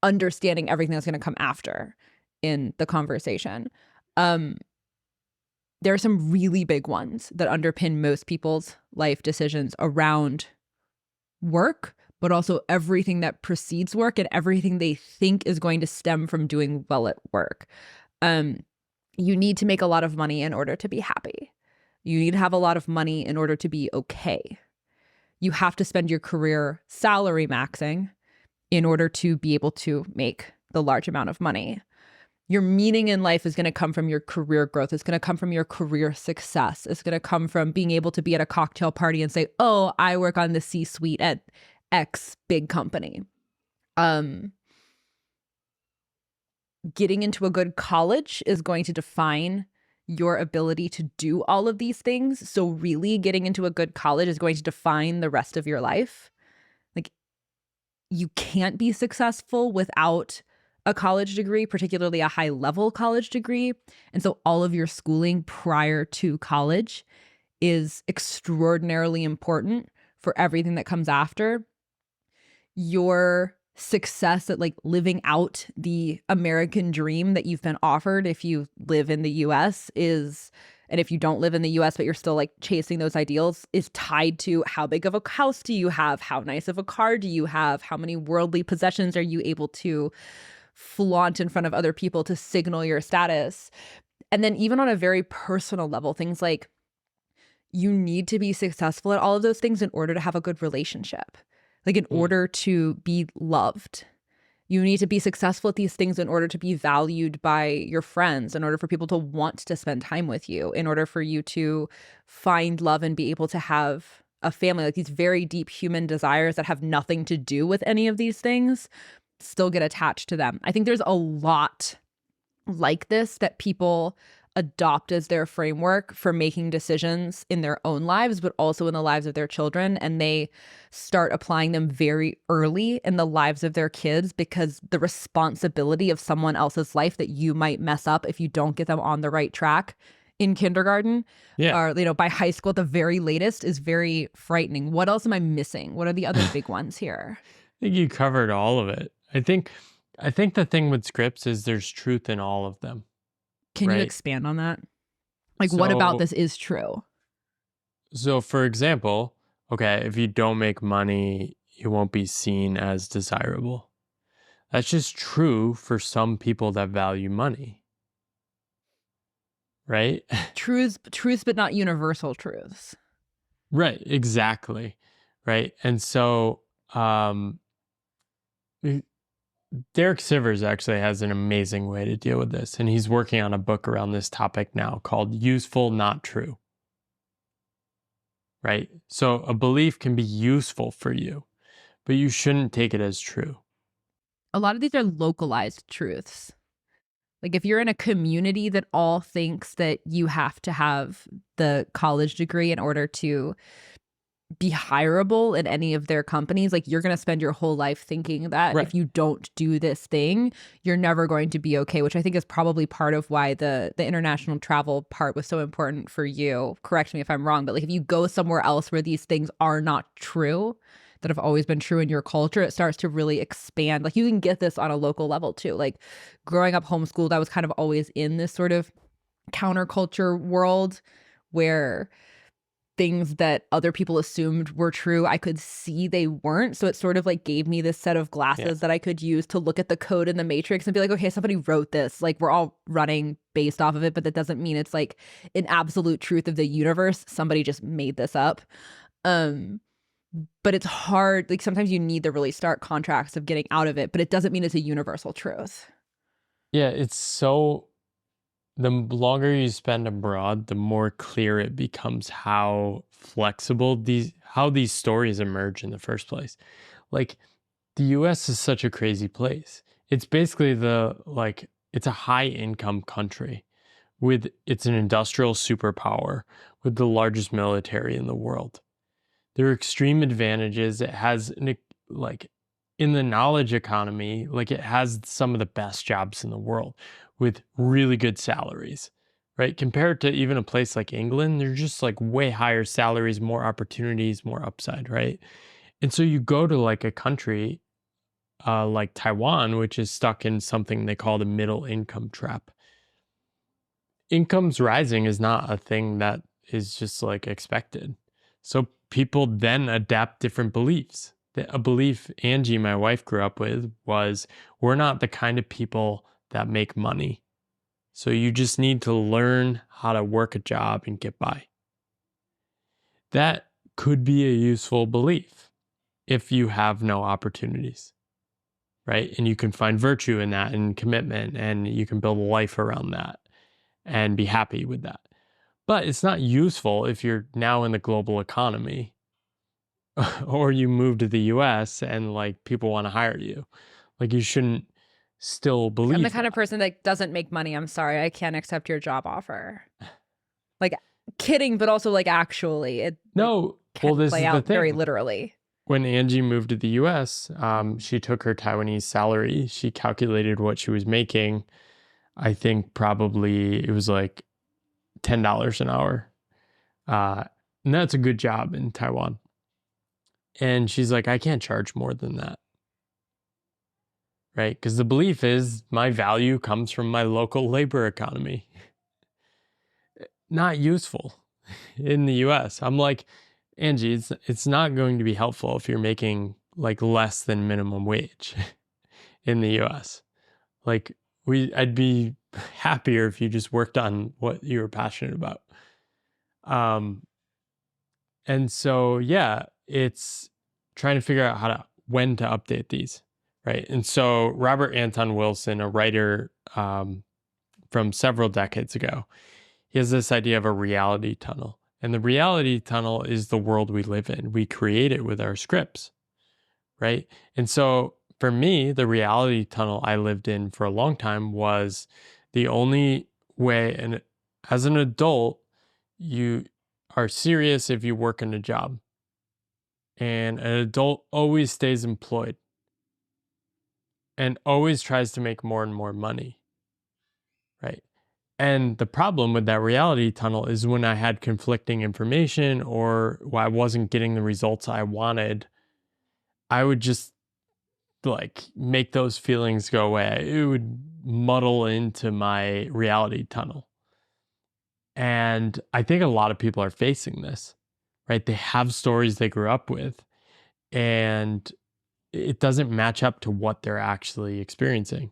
understanding everything that's going to come after in the conversation. There are some really big ones that underpin most people's life decisions around work, but also everything that precedes work and everything they think is going to stem from doing well at work. You need to make a lot of money in order to be happy. You need to have a lot of money in order to be okay. You have to spend your career salary maxing in order to be able to make the large amount of money. Your meaning in life is going to come from your career growth. It's going to come from your career success. It's going to come from being able to be at a cocktail party and say, oh, I work on the C-suite at X big company. Getting into a good college is going to define your ability to do all of these things. So really getting into a good college is going to define the rest of your life. Like, you can't be successful without a college degree, particularly a high level college degree. And so all of your schooling prior to college is extraordinarily important for everything that comes after. Your success at like living out the American dream that you've been offered if you live in the US is, and if you don't live in the US, but you're still like chasing those ideals, is tied to how big of a house do you have? How nice of a car do you have? How many worldly possessions are you able to flaunt in front of other people to signal your status? And then even on a very personal level, things like you need to be successful at all of those things in order to have a good relationship. Like in order to be loved, you need to be successful at these things in order to be valued by your friends, in order for people to want to spend time with you, in order for you to find love and be able to have a family. Like these very deep human desires that have nothing to do with any of these things still get attached to them. I think there's a lot like this that people adopt as their framework for making decisions in their own lives, but also in the lives of their children. And they start applying them very early in the lives of their kids because the responsibility of someone else's life that you might mess up if you don't get them on the right track in kindergarten or, you know, by high school at the very latest is very frightening. What else am I missing? What are the other big ones here? I think you covered all of it. I think the thing with scripts is there's truth in all of them. Can you expand on that? Like, what about this is true? So, for example, okay, if you don't make money, you won't be seen as desirable. That's just true for some people that value money. Right? Truths, but not universal truths. Right, exactly. Right. And so, Derek Sivers actually has an amazing way to deal with this, and he's working on a book around this topic now called Useful, Not True. Right? So a belief can be useful for you, but you shouldn't take it as true. A lot of these are localized truths. Like if you're in a community that all thinks that you have to have the college degree in order to be hireable in any of their companies, like you're going to spend your whole life thinking that if you don't do this thing, you're never going to be okay, which I think is probably part of why the international travel part was so important for you. Correct me if I'm wrong, but like if you go somewhere else where these things are not true, that have always been true in your culture, it starts to really expand. Like you can get this on a local level too. Like growing up homeschooled, I was kind of always in this sort of counterculture world where things that other people assumed were true, I could see they weren't. So it sort of like gave me this set of glasses that I could use to look at the code in the matrix and be like, okay, somebody wrote this. Like, we're all running based off of it, but that doesn't mean it's like an absolute truth of the universe. Somebody just made this up. But it's hard. Like, sometimes you need the really stark contrast of getting out of it, but it doesn't mean it's a universal truth. Yeah, it's so, the longer you spend abroad, the more clear it becomes how flexible how these stories emerge in the first place. Like, the US is such a crazy place. It's basically it's a high income country it's an industrial superpower with the largest military in the world. There are extreme advantages. It has in the knowledge economy, like, it has some of the best jobs in the world with really good salaries, right? Compared to even a place like England, they're just like way higher salaries, more opportunities, more upside, right? And so you go to like a country like Taiwan, which is stuck in something they call the middle income trap. Incomes rising is not a thing that is just like expected. So people then adapt different beliefs. A belief Angie, my wife, grew up with was, we're not the kind of people that make money. So you just need to learn how to work a job and get by. That could be a useful belief if you have no opportunities, right? And you can find virtue in that and commitment, and you can build a life around that and be happy with that. But it's not useful if you're now in the global economy or you move to the US and like people want to hire you. Like, you shouldn't still believe I'm the kind that. of person that doesn't make money. I'm sorry, I can't accept your job offer. Like, kidding, but also like actually it No, well, this play is the out thing. very literally. When Angie moved to the US, she took her Taiwanese salary. She calculated what she was making. I think probably it was like $10 an hour. And that's a good job in Taiwan. And she's like, I can't charge more than that. Right? Because the belief is my value comes from my local labor economy. Not useful in the US. I'm like, Angie, it's not going to be helpful if you're making like less than minimum wage in the US. Like, I'd be happier if you just worked on what you were passionate about. And so, yeah, it's trying to figure out when to update these, right? And so Robert Anton Wilson, a writer from several decades ago, he has this idea of a reality tunnel. And the reality tunnel is the world we live in. We create it with our scripts, right? And so for me, the reality tunnel I lived in for a long time was the only way. And as an adult, you are serious if you work in a job. And an adult always stays employed and always tries to make more and more money, right? And the problem with that reality tunnel is when I had conflicting information or I wasn't getting the results I wanted, I would just like make those feelings go away. It would muddle into my reality tunnel. And I think a lot of people are facing this, right? They have stories they grew up with, and it doesn't match up to what they're actually experiencing,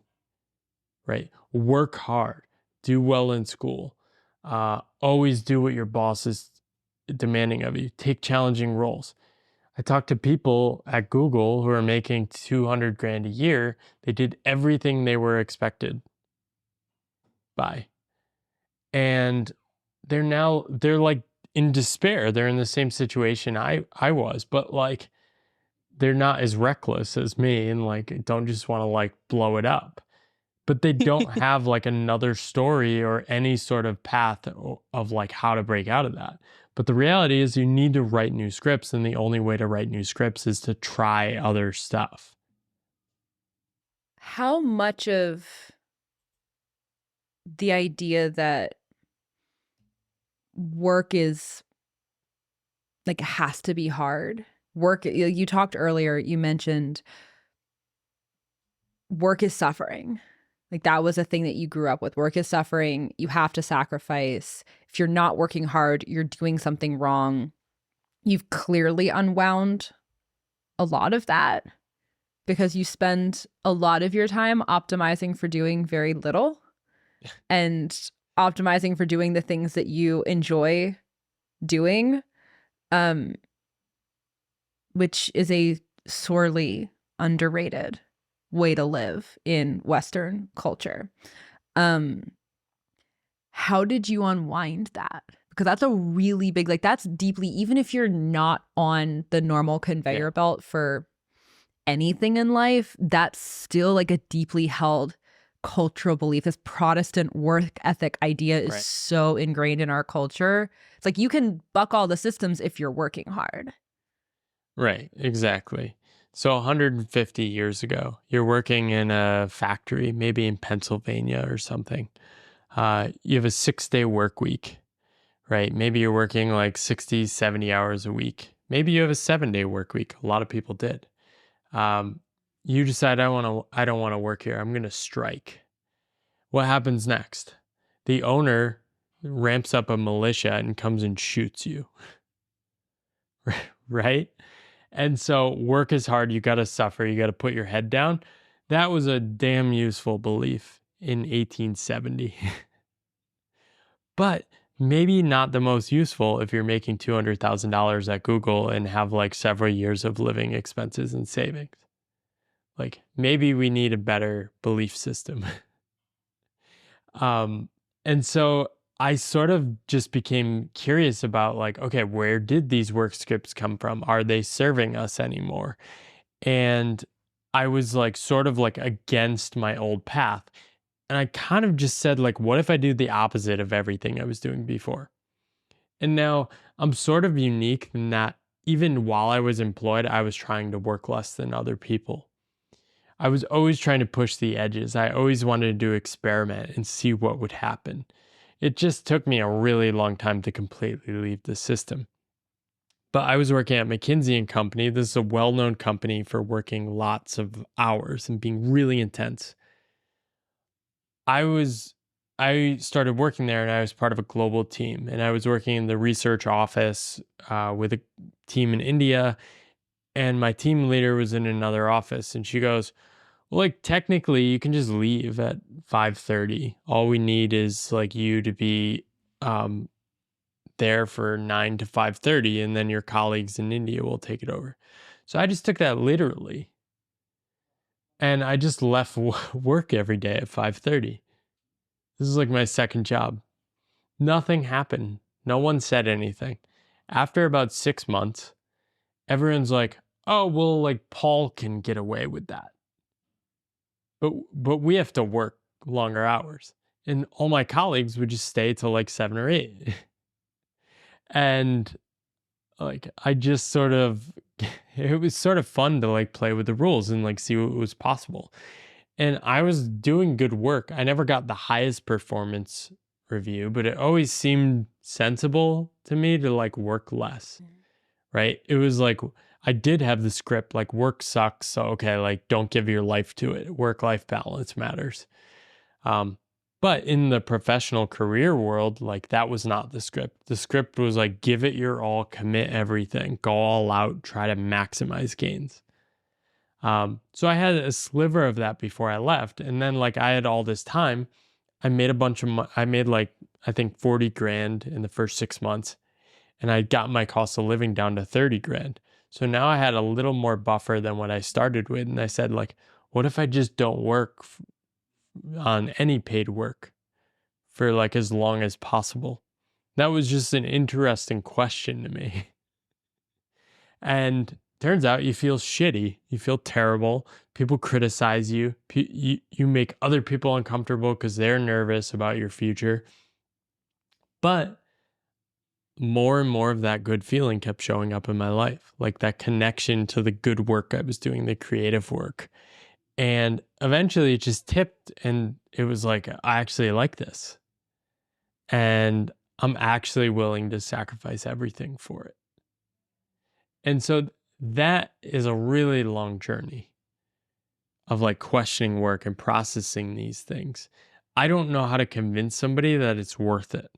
right? Work hard, do well in school, always do what your boss is demanding of you, take challenging roles. I talked to people at Google who are making 200 grand a year. They did everything they were expected by. And they're like in despair. They're in the same situation I was, but like, they're not as reckless as me and like don't just want to like blow it up. But they don't have like another story or any sort of path of like how to break out of that. But the reality is you need to write new scripts, and the only way to write new scripts is to try other stuff. How much of the idea that work is like has to be hard? Work, you talked earlier, you mentioned work is suffering. Like that was a thing that you grew up with. Work is suffering. You have to sacrifice. If you're not working hard, you're doing something wrong. You've clearly unwound a lot of that because you spend a lot of your time optimizing for doing very little and optimizing for doing the things that you enjoy doing, which is a sorely underrated way to live in Western culture. How did you unwind that? Because that's a really big, like that's deeply, even if you're not on the normal conveyor belt for anything in life, that's still like a deeply held cultural belief. This Protestant work ethic idea is so ingrained in our culture. It's like you can buck all the systems if you're working hard. Right, exactly. So 150 years ago, you're working in a factory, maybe in Pennsylvania or something. You have a 6-day work week, right? Maybe you're working like 60, 70 hours a week. Maybe you have a 7-day work week. A lot of people did. You decide, I don't want to work here. I'm going to strike. What happens next? The owner ramps up a militia and comes and shoots you, right? And so work is hard. You got to suffer. You got to put your head down. That was a damn useful belief in 1870. But maybe not the most useful if you're making $200,000 at Google and have like several years of living expenses and savings. Like maybe we need a better belief system. And so I sort of just became curious about like, okay, where did these work scripts come from? Are they serving us anymore? And I was like sort of like against my old path. And I kind of just said like, what if I do the opposite of everything I was doing before? And now I'm sort of unique in that even while I was employed, I was trying to work less than other people. I was always trying to push the edges. I always wanted to experiment and see what would happen. It just took me a really long time to completely leave the system. But I was working at McKinsey and Company. This is a well-known company for working lots of hours and being really intense. I started working there and I was part of a global team, and I was working in the research office with a team in India, and my team leader was in another office, and she goes, well, like technically you can just leave at 5:30. All we need is like you to be there for 9 to 5:30, and then your colleagues in India will take it over. So I just took that literally. And I just left work every day at 5:30. This is like my second job. Nothing happened. No one said anything. After about 6 months, everyone's like, "Oh, well, like Paul can get away with that." But we have to work longer hours. And all my colleagues would just stay till like 7 or 8. And like I just sort of it was sort of fun to like play with the rules and like see what was possible. And I was doing good work. I never got the highest performance review, but it always seemed sensible to me to like work less. Right? It was like I did have the script like work sucks, so okay, like don't give your life to it. Work-life balance matters. But in the professional career world, like that was not the script. The script was like, give it your all, commit everything, go all out, try to maximize gains. So I had a sliver of that before I left. And then like I had all this time, I made I made like, I think 40 grand in the first 6 months. And I got my cost of living down to 30 grand. So now I had a little more buffer than what I started with. And I said like, what if I just don't work on any paid work for like as long as possible? That was just an interesting question to me. And turns out you feel shitty, you feel terrible, people criticize you, you make other people uncomfortable because they're nervous about your future. But more and more of that good feeling kept showing up in my life, like that connection to the good work I was doing, the creative work. And eventually it just tipped and it was like, I actually like this. And I'm actually willing to sacrifice everything for it. And so that is a really long journey. of like questioning work and processing these things. I don't know how to convince somebody that it's worth it.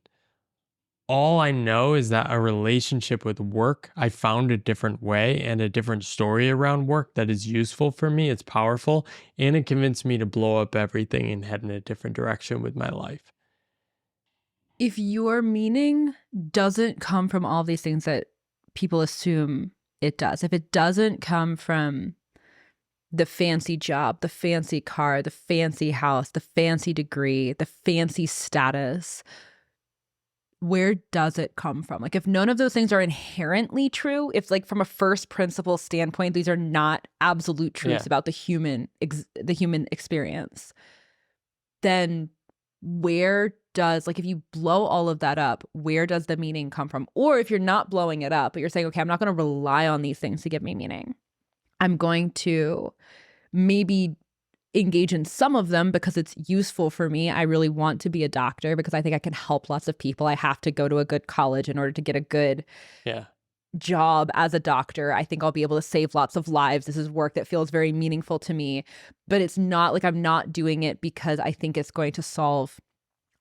All I know is that a relationship with work, I found a different way and a different story around work that is useful for me. It's powerful, and it convinced me to blow up everything and head in a different direction with my life. If your meaning doesn't come from all these things that people assume it does, if it doesn't come from the fancy job, the fancy car, the fancy house, the fancy degree, the fancy status, where does it come from? Like, if none of those things are inherently true, if like from a first principle standpoint, these are not absolute truths about the human experience, then where does, like, if you blow all of that up, where does the meaning come from? Or if you're not blowing it up, but you're saying, okay, I'm not going to rely on these things to give me meaning. I'm going to maybe engage in some of them because it's useful for me. I really want to be a doctor because I think I can help lots of people. I have to go to a good college in order to get a good job as a doctor. I think I'll be able to save lots of lives. This is work that feels very meaningful to me, but it's not like I'm not doing it because I think it's going to solve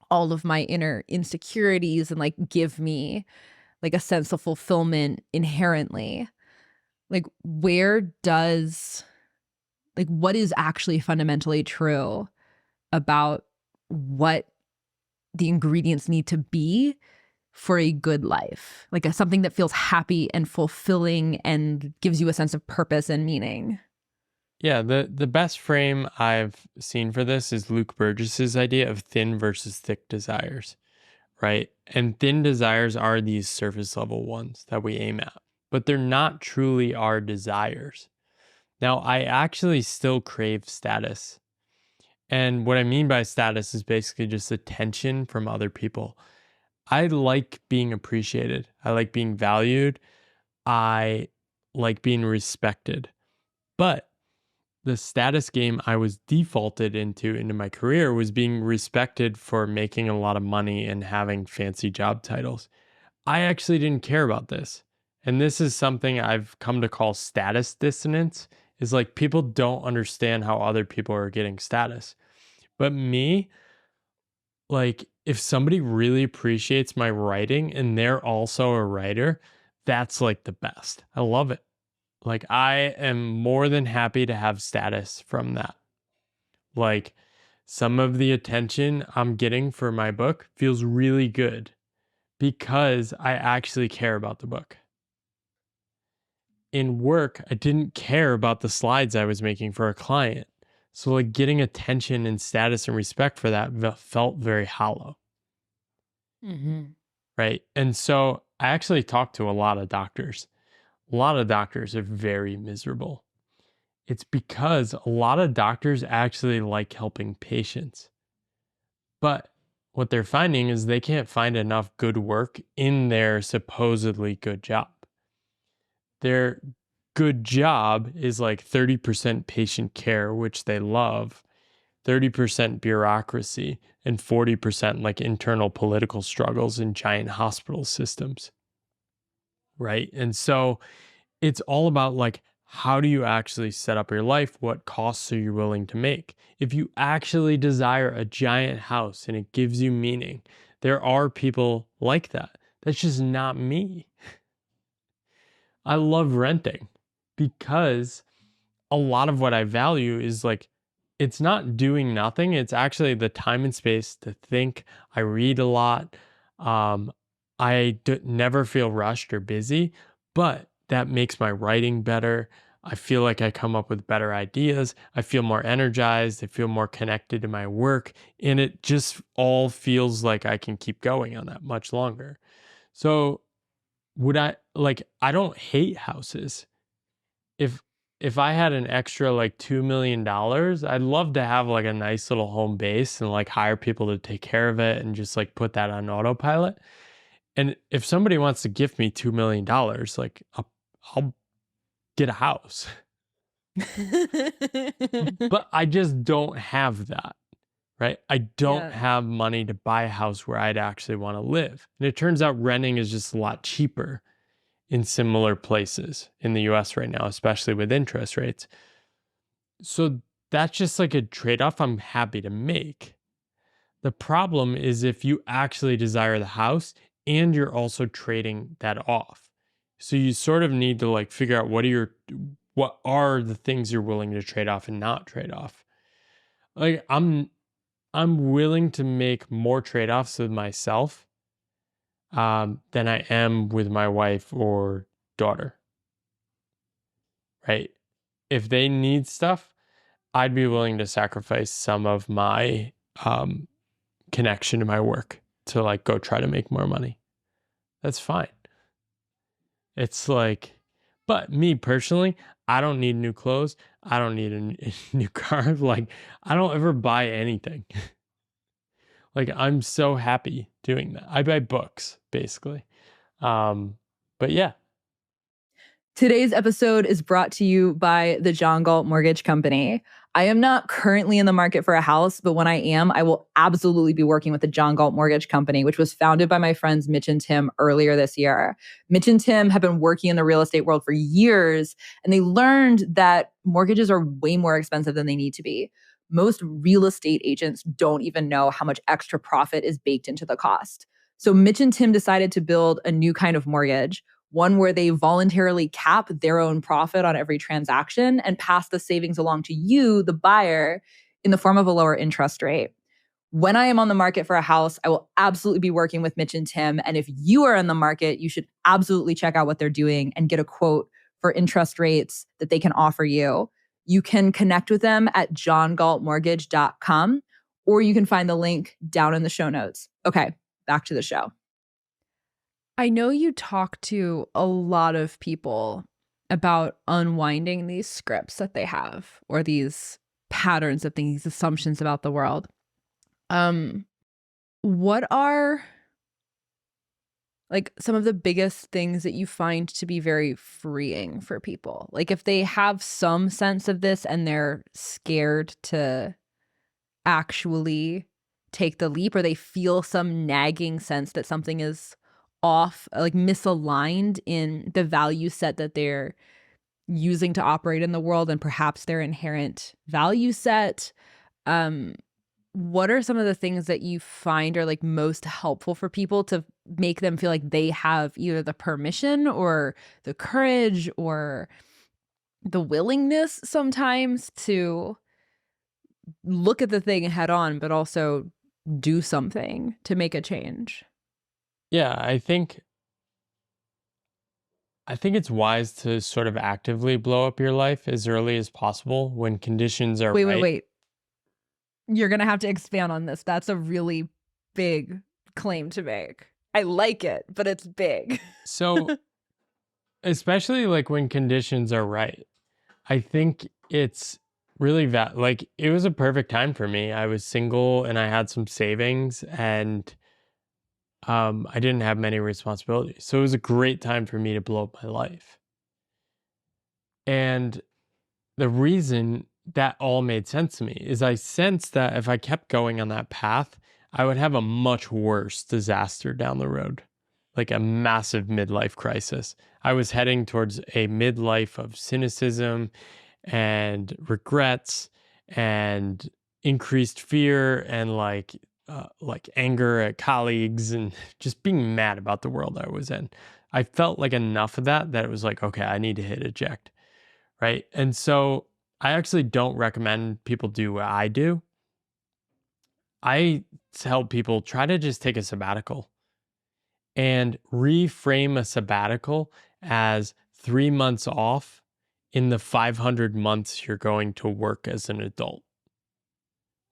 all of my inner insecurities and like give me like a sense of fulfillment inherently. Like, where does, like, what is actually fundamentally true about what the ingredients need to be for a good life? Like something that feels happy and fulfilling and gives you a sense of purpose and meaning. Yeah, the best frame I've seen for this is Luke Burgess's idea of thin versus thick desires, right? And thin desires are these surface level ones that we aim at, but they're not truly our desires. Now, I actually still crave status. And what I mean by status is basically just attention from other people. I like being appreciated. I like being valued. I like being respected. But the status game I was defaulted into my career was being respected for making a lot of money and having fancy job titles. I actually didn't care about this. And this is something I've come to call status dissonance, is like people don't understand how other people are getting status. But me, like if somebody really appreciates my writing and they're also a writer, that's like the best. I love it. Like I am more than happy to have status from that. Like some of the attention I'm getting for my book feels really good because I actually care about the book. In work, I didn't care about the slides I was making for a client. So like getting attention and status and respect for that felt very hollow. Mm-hmm. Right. And so I actually talked to a lot of doctors. A lot of doctors are very miserable. It's because a lot of doctors actually like helping patients. But what they're finding is they can't find enough good work in their supposedly good job. Their good job is like 30% patient care, which they love, 30% bureaucracy, and 40% like internal political struggles in giant hospital systems. Right. And so it's all about like, how do you actually set up your life? What costs are you willing to make? If you actually desire a giant house and it gives you meaning, there are people like that. That's just not me. I love renting because a lot of what I value is like, it's not doing nothing. It's actually the time and space to think. I read a lot. Never feel rushed or busy, but that makes my writing better. I feel like I come up with better ideas. I feel more energized. I feel more connected to my work. And it just all feels like I can keep going on that much longer. So I don't hate houses. If I had an extra like $2 million, I'd love to have like a nice little home base and like hire people to take care of it and just like put that on autopilot. And if somebody wants to gift me $2 million, like I'll get a house. But I just don't have that, right? I don't have money to buy a house where I'd actually want to live. And it turns out renting is just a lot cheaper in similar places in the US right now, especially with interest rates. So that's just like a trade-off I'm happy to make. The problem is if you actually desire the house and you're also trading that off. So you sort of need to like figure out what are the things you're willing to trade off and not trade off. Like I'm willing to make more trade-offs with myself than I am with my wife or daughter. Right? If they need stuff, I'd be willing to sacrifice some of my connection to my work to like go try to make more money. That's fine. It's like, but me personally, I don't need new clothes. I don't need a new car. Like, I don't ever buy anything. Like, I'm so happy doing that. I buy books, basically. But yeah. Today's episode is brought to you by the John Galt Mortgage Company. I am not currently in the market for a house, but when I am, I will absolutely be working with the John Galt Mortgage Company, which was founded by my friends Mitch and Tim earlier this year. Mitch and Tim have been working in the real estate world for years, and they learned that mortgages are way more expensive than they need to be. Most real estate agents don't even know how much extra profit is baked into the cost. So Mitch and Tim decided to build a new kind of mortgage, one where they voluntarily cap their own profit on every transaction and pass the savings along to you, the buyer, in the form of a lower interest rate. When I am on the market for a house, I will absolutely be working with Mitch and Tim. And if you are in the market, you should absolutely check out what they're doing and get a quote for interest rates that they can offer you. You can connect with them at johngaltmortgage.com, or you can find the link down in the show notes. Okay, back to the show. I know you talk to a lot of people about unwinding these scripts that they have, or these patterns of things, these assumptions about the world. What are like some of the biggest things that you find to be very freeing for people? Like if they have some sense of this and they're scared to actually take the leap, or they feel some nagging sense that something is off, like misaligned in the value set that they're using to operate in the world and perhaps their inherent value set. What are some of the things that you find are like most helpful for people to make them feel like they have either the permission or the courage or the willingness sometimes to look at the thing head on, but also do something to make a change? Yeah, I think it's wise to sort of actively blow up your life as early as possible when conditions are right. Wait. You're going to have to expand on this. That's a really big claim to make. I like it, but it's big. So, especially like when conditions are right, I think it's really like it was a perfect time for me. I was single and I had some savings, and I didn't have many responsibilities. So it was a great time for me to blow up my life. And the reason that all made sense to me is I sensed that if I kept going on that path, I would have a much worse disaster down the road, like a massive midlife crisis. I was heading towards a midlife of cynicism and regrets and increased fear and like anger at colleagues and just being mad about the world I was in. I felt like enough of that it was like, okay, I need to hit eject, right? And so I actually don't recommend people do what I do. I tell people try to just take a sabbatical and reframe a sabbatical as 3 months off in the 500 months you're going to work as an adult.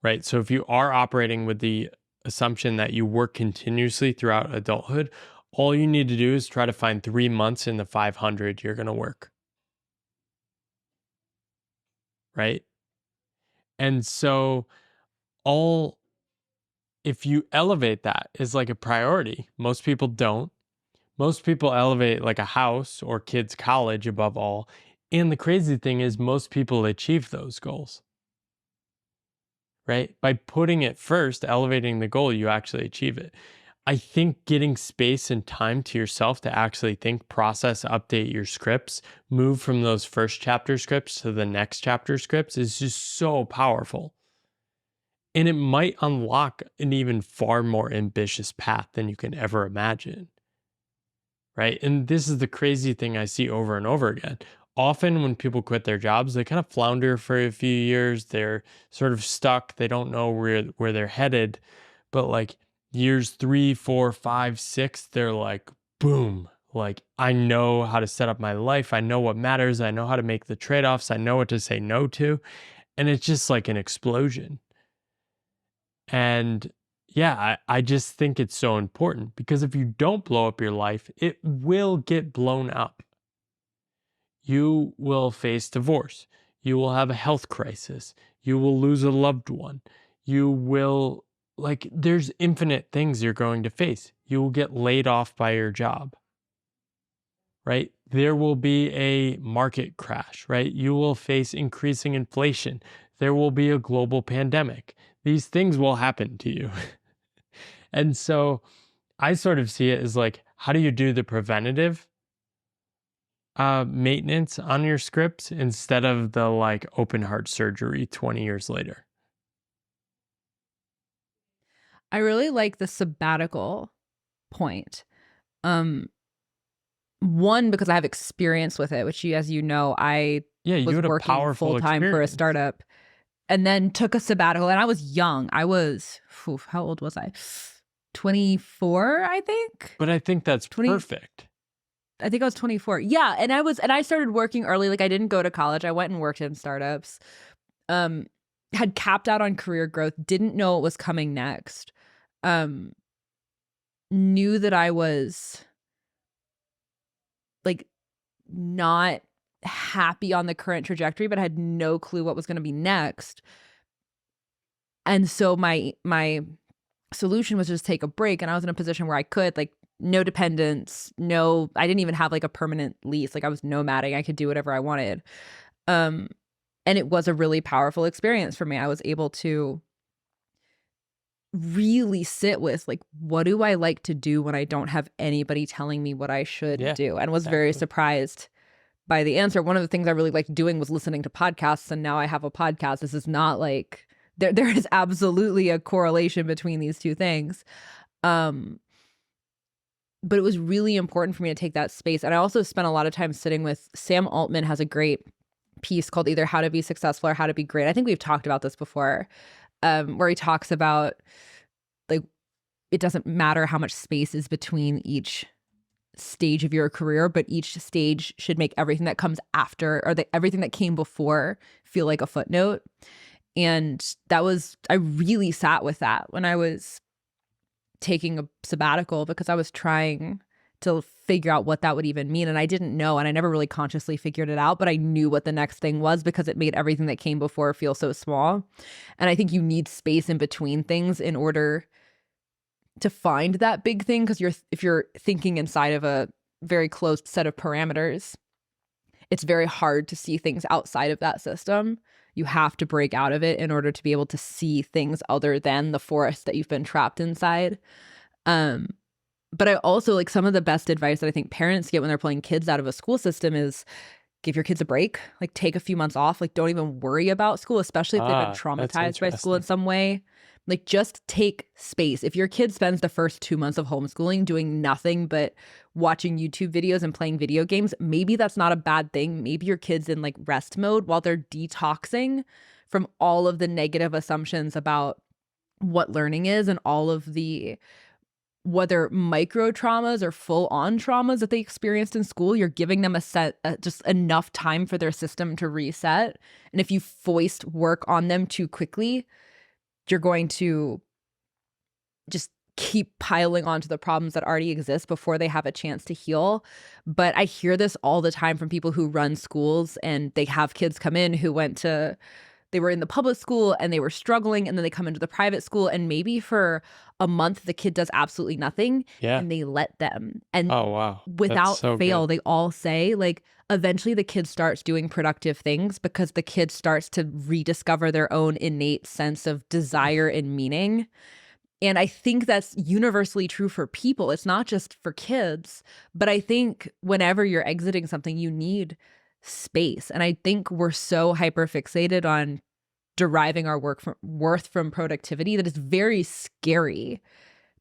Right? So if you are operating with the assumption that you work continuously throughout adulthood, all you need to do is try to find 3 months in the 500 you're going to work. Right? And so if you elevate that as like a priority, most people don't. Most people elevate like a house or kids' college above all. And the crazy thing is most people achieve those goals. Right? By putting it first, elevating the goal, you actually achieve it. I think getting space and time to yourself to actually think, process, update your scripts, move from those first chapter scripts to the next chapter scripts is just so powerful. And it might unlock an even far more ambitious path than you can ever imagine. Right. And this is the crazy thing I see over and over again. Often when people quit their jobs, they kind of flounder for a few years. They're sort of stuck. They don't know where they're headed. But like years 3, 4, 5, 6, they're like, boom. Like, I know how to set up my life. I know what matters. I know how to make the trade-offs. I know what to say no to. And it's just like an explosion. And yeah, I just think it's so important because if you don't blow up your life, it will get blown up. You will face divorce. You will have a health crisis. You will lose a loved one. You will, like, there's infinite things you're going to face. You will get laid off by your job, right? There will be a market crash, right? You will face increasing inflation. There will be a global pandemic. These things will happen to you. And so I sort of see it as like, how do you do the preventative maintenance on your scripts instead of the like open heart surgery 20 years later? I really like the sabbatical point. One, because I have experience with it, which as you know, I was you had working a powerful full-time for a experience. startup and then took a sabbatical. And I was young. I was, how old was I? 24, I think. But I think that's perfect. I think I was 24. Yeah. And I started working early. Like I didn't go to college. I went and worked in startups. Had capped out on career growth, didn't know what was coming next. Knew that I was like not happy on the current trajectory, but I had no clue what was going to be next. And so my solution was just take a break. And I was in a position where I could, like, no dependents, I didn't even have like a permanent lease. Like I was nomading. I could do whatever I wanted. And it was a really powerful experience for me. I was able to really sit with like, what do I like to do when I don't have anybody telling me what I should do? And was very surprised by the answer. One of the things I really liked doing was listening to podcasts. And now I have a podcast. This is not like there is absolutely a correlation between these two things. But it was really important for me to take that space. And I also spent a lot of time sitting with Sam Altman has a great piece called either How to Be Successful or How to Be Great. I think we've talked about this before, where he talks about like, it doesn't matter how much space is between each stage of your career, but each stage should make everything that comes after or everything that came before feel like a footnote. And I really sat with that when I was taking a sabbatical because I was trying to figure out what that would even mean. And I didn't know, and I never really consciously figured it out, but I knew what the next thing was because it made everything that came before feel so small. And I think you need space in between things in order to find that big thing, because if you're thinking inside of a very closed set of parameters, it's very hard to see things outside of that system. You have to break out of it in order to be able to see things other than the forest that you've been trapped inside. But I also, like, some of the best advice that I think parents get when they're pulling kids out of a school system is give your kids a break, like take a few months off, like don't even worry about school, especially if they've been traumatized by school in some way. Like just take space. If your kid spends the first 2 months of homeschooling doing nothing but watching YouTube videos and playing video games, maybe that's not a bad thing. Maybe your kid's in like rest mode while they're detoxing from all of the negative assumptions about what learning is and all of the, whether micro traumas or full on traumas that they experienced in school. You're giving them just enough time for their system to reset. And if you foist work on them too quickly, you're going to just keep piling onto the problems that already exist before they have a chance to heal. But I hear this all the time from people who run schools, and they have kids come in who they were in the public school and they were struggling, and then they come into the private school, and maybe for a month the kid does absolutely nothing, and they let them. And without fail, they all say, like, eventually the kid starts doing productive things because the kid starts to rediscover their own innate sense of desire and meaning. And I think that's universally true for people. It's not just for kids, but I think whenever you're exiting something, you need space. And I think we're so hyper fixated on deriving our worth from productivity that it's very scary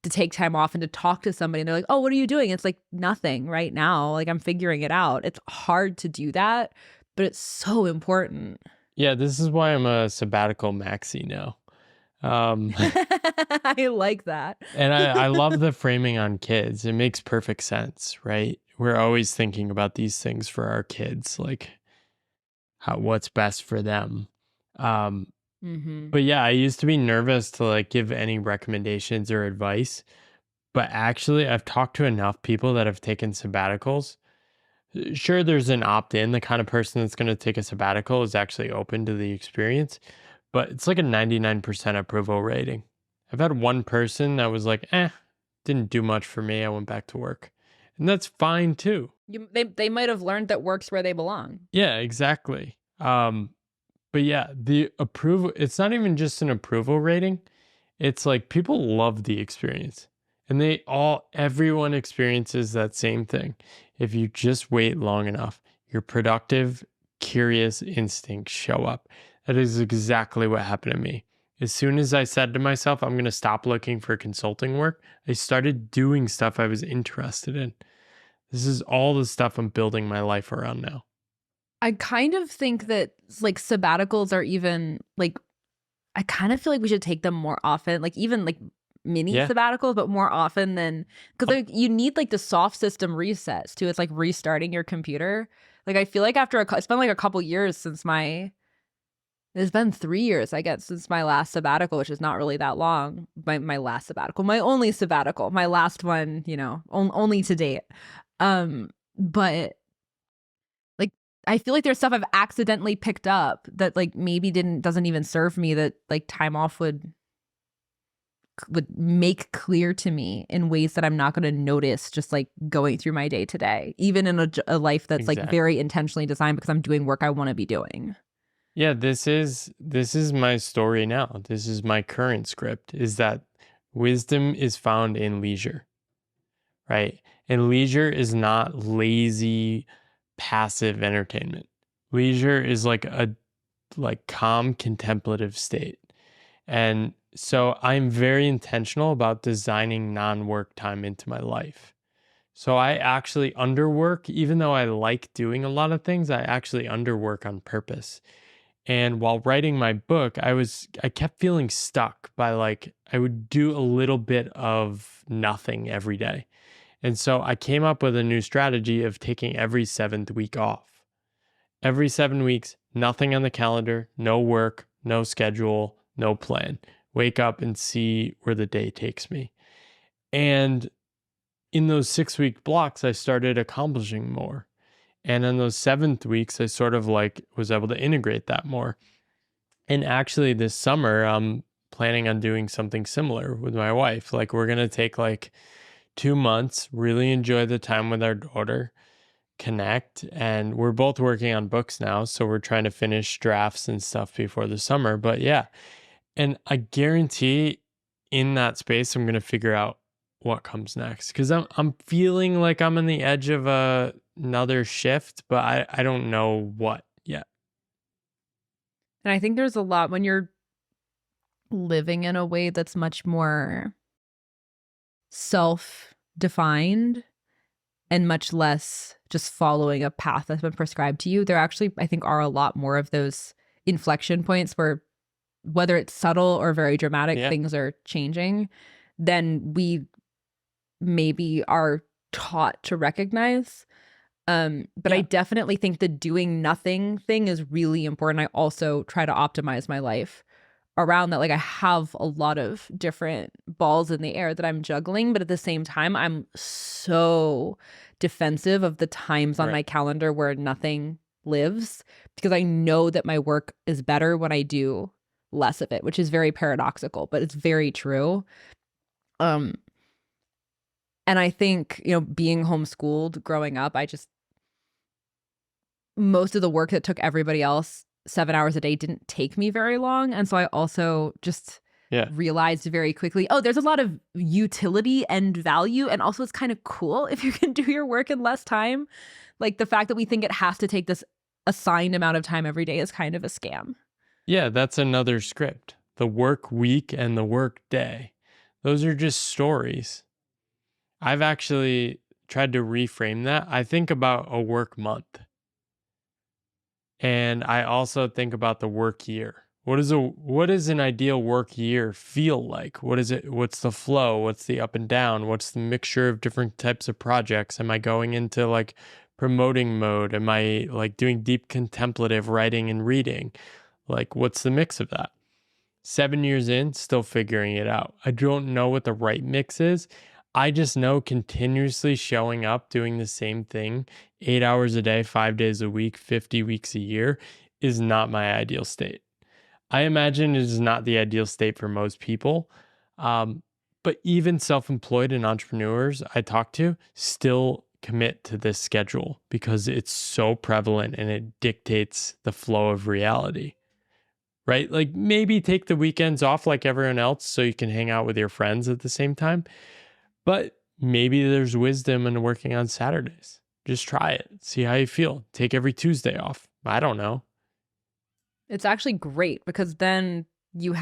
to take time off and to talk to somebody and they're like, oh, what are you doing? It's like nothing right now. Like I'm figuring it out. It's hard to do that, but it's so important. Yeah, this is why I'm a sabbatical maxi now. I like that. And I love the framing on kids. It makes perfect sense, right? We're always thinking about these things for our kids, like what's best for them. But yeah, I used to be nervous to like give any recommendations or advice. But actually, I've talked to enough people that have taken sabbaticals. Sure, there's an opt-in. The kind of person that's going to take a sabbatical is actually open to the experience. But it's like a 99% approval rating. I've had one person that was like, didn't do much for me. I went back to work. And that's fine too. They might have learned that work's where they belong. Yeah, exactly. But yeah, the approval, it's not even just an approval rating. It's like people love the experience. And everyone experiences that same thing. If you just wait long enough, your productive, curious instincts show up. That is exactly what happened to me. As soon as I said to myself, I'm going to stop looking for consulting work, I started doing stuff I was interested in. This is all the stuff I'm building my life around now. I kind of think that like sabbaticals are even like, I kind of feel like we should take them more often, like even like mini sabbaticals, but more often than, because like, you need like the soft system resets too. It's like restarting your computer. Like I feel like after it's been like a couple years since it's been 3 years, I guess, since my last sabbatical, which is not really that long. My last sabbatical, my only sabbatical, my last one, only to date. But like, I feel like there's stuff I've accidentally picked up that like maybe doesn't even serve me, that like time off would make clear to me in ways that I'm not going to notice just like going through my day to day, even in a life that's like very intentionally designed because I'm doing work I want to be doing. Yeah, this is my story now. This is my current script, is that wisdom is found in leisure, right? And leisure is not lazy, passive entertainment. Leisure is like a calm, contemplative state. And so I'm very intentional about designing non-work time into my life. So I actually underwork, even though I like doing a lot of things, I actually underwork on purpose. And while writing my book, I kept feeling stuck by like, I would do a little bit of nothing every day. And so I came up with a new strategy of taking every 7th week off. Every 7 weeks, nothing on the calendar, no work, no schedule, no plan. Wake up and see where the day takes me. And in those 6-week blocks, I started accomplishing more. And in those 7th weeks, I sort of like was able to integrate that more. And actually this summer, I'm planning on doing something similar with my wife. Like we're going to take like 2 months, really enjoy the time with our daughter, connect. And we're both working on books now. So we're trying to finish drafts and stuff before the summer. But yeah, and I guarantee in that space, I'm going to figure out what comes next. Because I'm feeling like I'm on the edge of another shift, but I don't know what yet. And I think there's a lot when you're living in a way that's much more self-defined and much less just following a path that's been prescribed to you. There actually, I think, are a lot more of those inflection points where, whether it's subtle or very dramatic, things are changing, then we maybe are taught to recognize. But I definitely think the doing nothing thing is really important. I also try to optimize my life around that. Like I have a lot of different balls in the air that I'm juggling, but at the same time, I'm so defensive of the times on my calendar where nothing lives, because I know that my work is better when I do less of it, which is very paradoxical, but it's very true. And I think, being homeschooled growing up, most of the work that took everybody else 7 hours a day didn't take me very long. And so I also just Yeah. realized very quickly, oh, there's a lot of utility and value. And also it's kind of cool if you can do your work in less time. Like the fact that we think it has to take this assigned amount of time every day is kind of a scam. Yeah, that's another script. The work week and the work day. Those are just stories. I've actually tried to reframe that. I think about a work month. And I also think about the work year. What does an ideal work year feel like? What is it? What's the flow? What's the up and down? What's the mixture of different types of projects? Am I going into like promoting mode? Am I like doing deep contemplative writing and reading? Like what's the mix of that? 7 years in, still figuring it out. I don't know what the right mix is. I just know continuously showing up, doing the same thing 8 hours a day, 5 days a week, 50 weeks a year is not my ideal state. I imagine it is not the ideal state for most people. But even self-employed and entrepreneurs I talk to still commit to this schedule because it's so prevalent and it dictates the flow of reality. Right? Like maybe take the weekends off like everyone else so you can hang out with your friends at the same time. But maybe there's wisdom in working on Saturdays. Just try it. See how you feel. Take every Tuesday off. I don't know. It's actually great because then you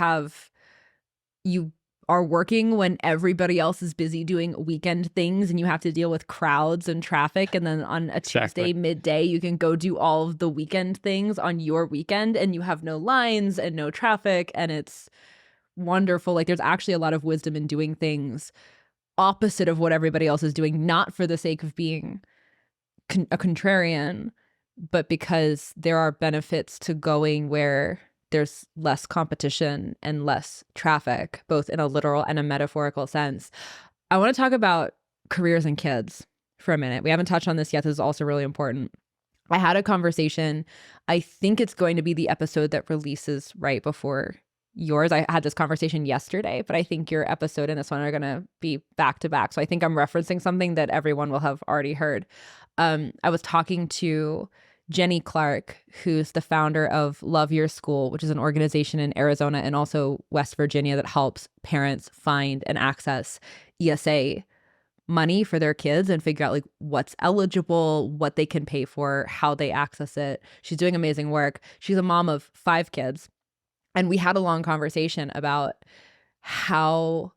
are working when everybody else is busy doing weekend things and you have to deal with crowds and traffic. And then on a Tuesday midday, you can go do all of the weekend things on your weekend and you have no lines and no traffic. And it's wonderful. Like there's actually a lot of wisdom in doing things opposite of what everybody else is doing, not for the sake of being a contrarian, but because there are benefits to going where there's less competition and less traffic, both in a literal and a metaphorical sense. I want to talk about careers and kids for a minute. We haven't touched on this yet. This is also really important. I had a conversation. I think it's going to be the episode that releases right before yours. I had this conversation yesterday, but I think your episode and this one are going to be back to back. So I think I'm referencing something that everyone will have already heard. I was talking to Jenny Clark, who's the founder of Love Your School, which is an organization in Arizona and also West Virginia that helps parents find and access ESA money for their kids and figure out like what's eligible, what they can pay for, how they access it. She's doing amazing work. She's a mom of 5 kids. And we had a long conversation about how,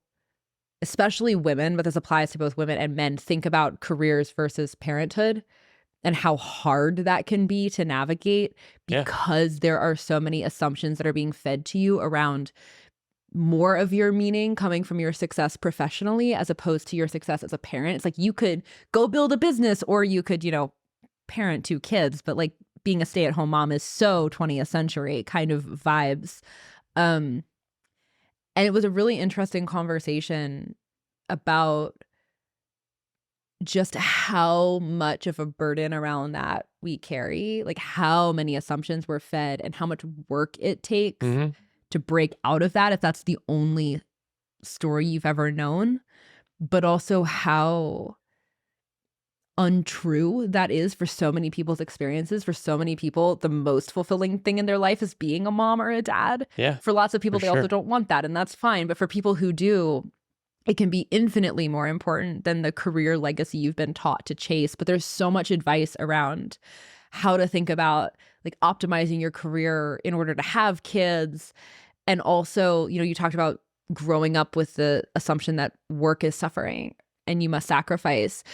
especially women, but this applies to both women and men, think about careers versus parenthood and how hard that can be to navigate because there are so many assumptions that are being fed to you around more of your meaning coming from your success professionally as opposed to your success as a parent. It's like you could go build a business or you could, parent 2 kids, but like being a stay-at-home mom is so 20th century kind of vibes. And it was a really interesting conversation about just how much of a burden around that we carry, like how many assumptions we're fed and how much work it takes to break out of that if that's the only story you've ever known, but also how untrue that is for so many people's experiences. For so many people, the most fulfilling thing in their life is being a mom or a dad. Yeah. For lots of people, they also don't want that, and that's fine. But for people who do, it can be infinitely more important than the career legacy you've been taught to chase. But there's so much advice around how to think about like optimizing your career in order to have kids. And also, you talked about growing up with the assumption that work is suffering and you must sacrifice.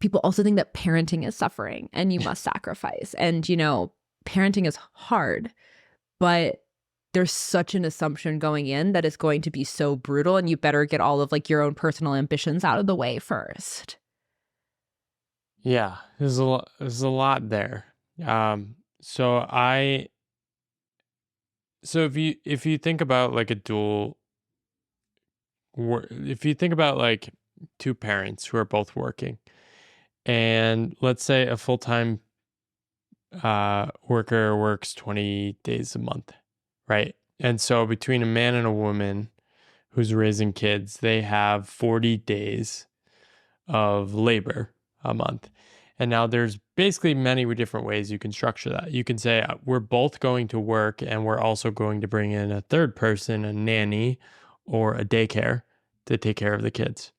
People also think that parenting is suffering and you must sacrifice. And, parenting is hard, but there's such an assumption going in that it's going to be so brutal and you better get all of like your own personal ambitions out of the way first. Yeah, there's a lot there. So if you think about like if you think about like 2 parents who are both working, and let's say a full-time worker works 20 days a month, right? And so between a man and a woman who's raising kids, they have 40 days of labor a month. And now there's basically many different ways you can structure that. You can say we're both going to work and we're also going to bring in a third person, a nanny or a daycare to take care of the kids,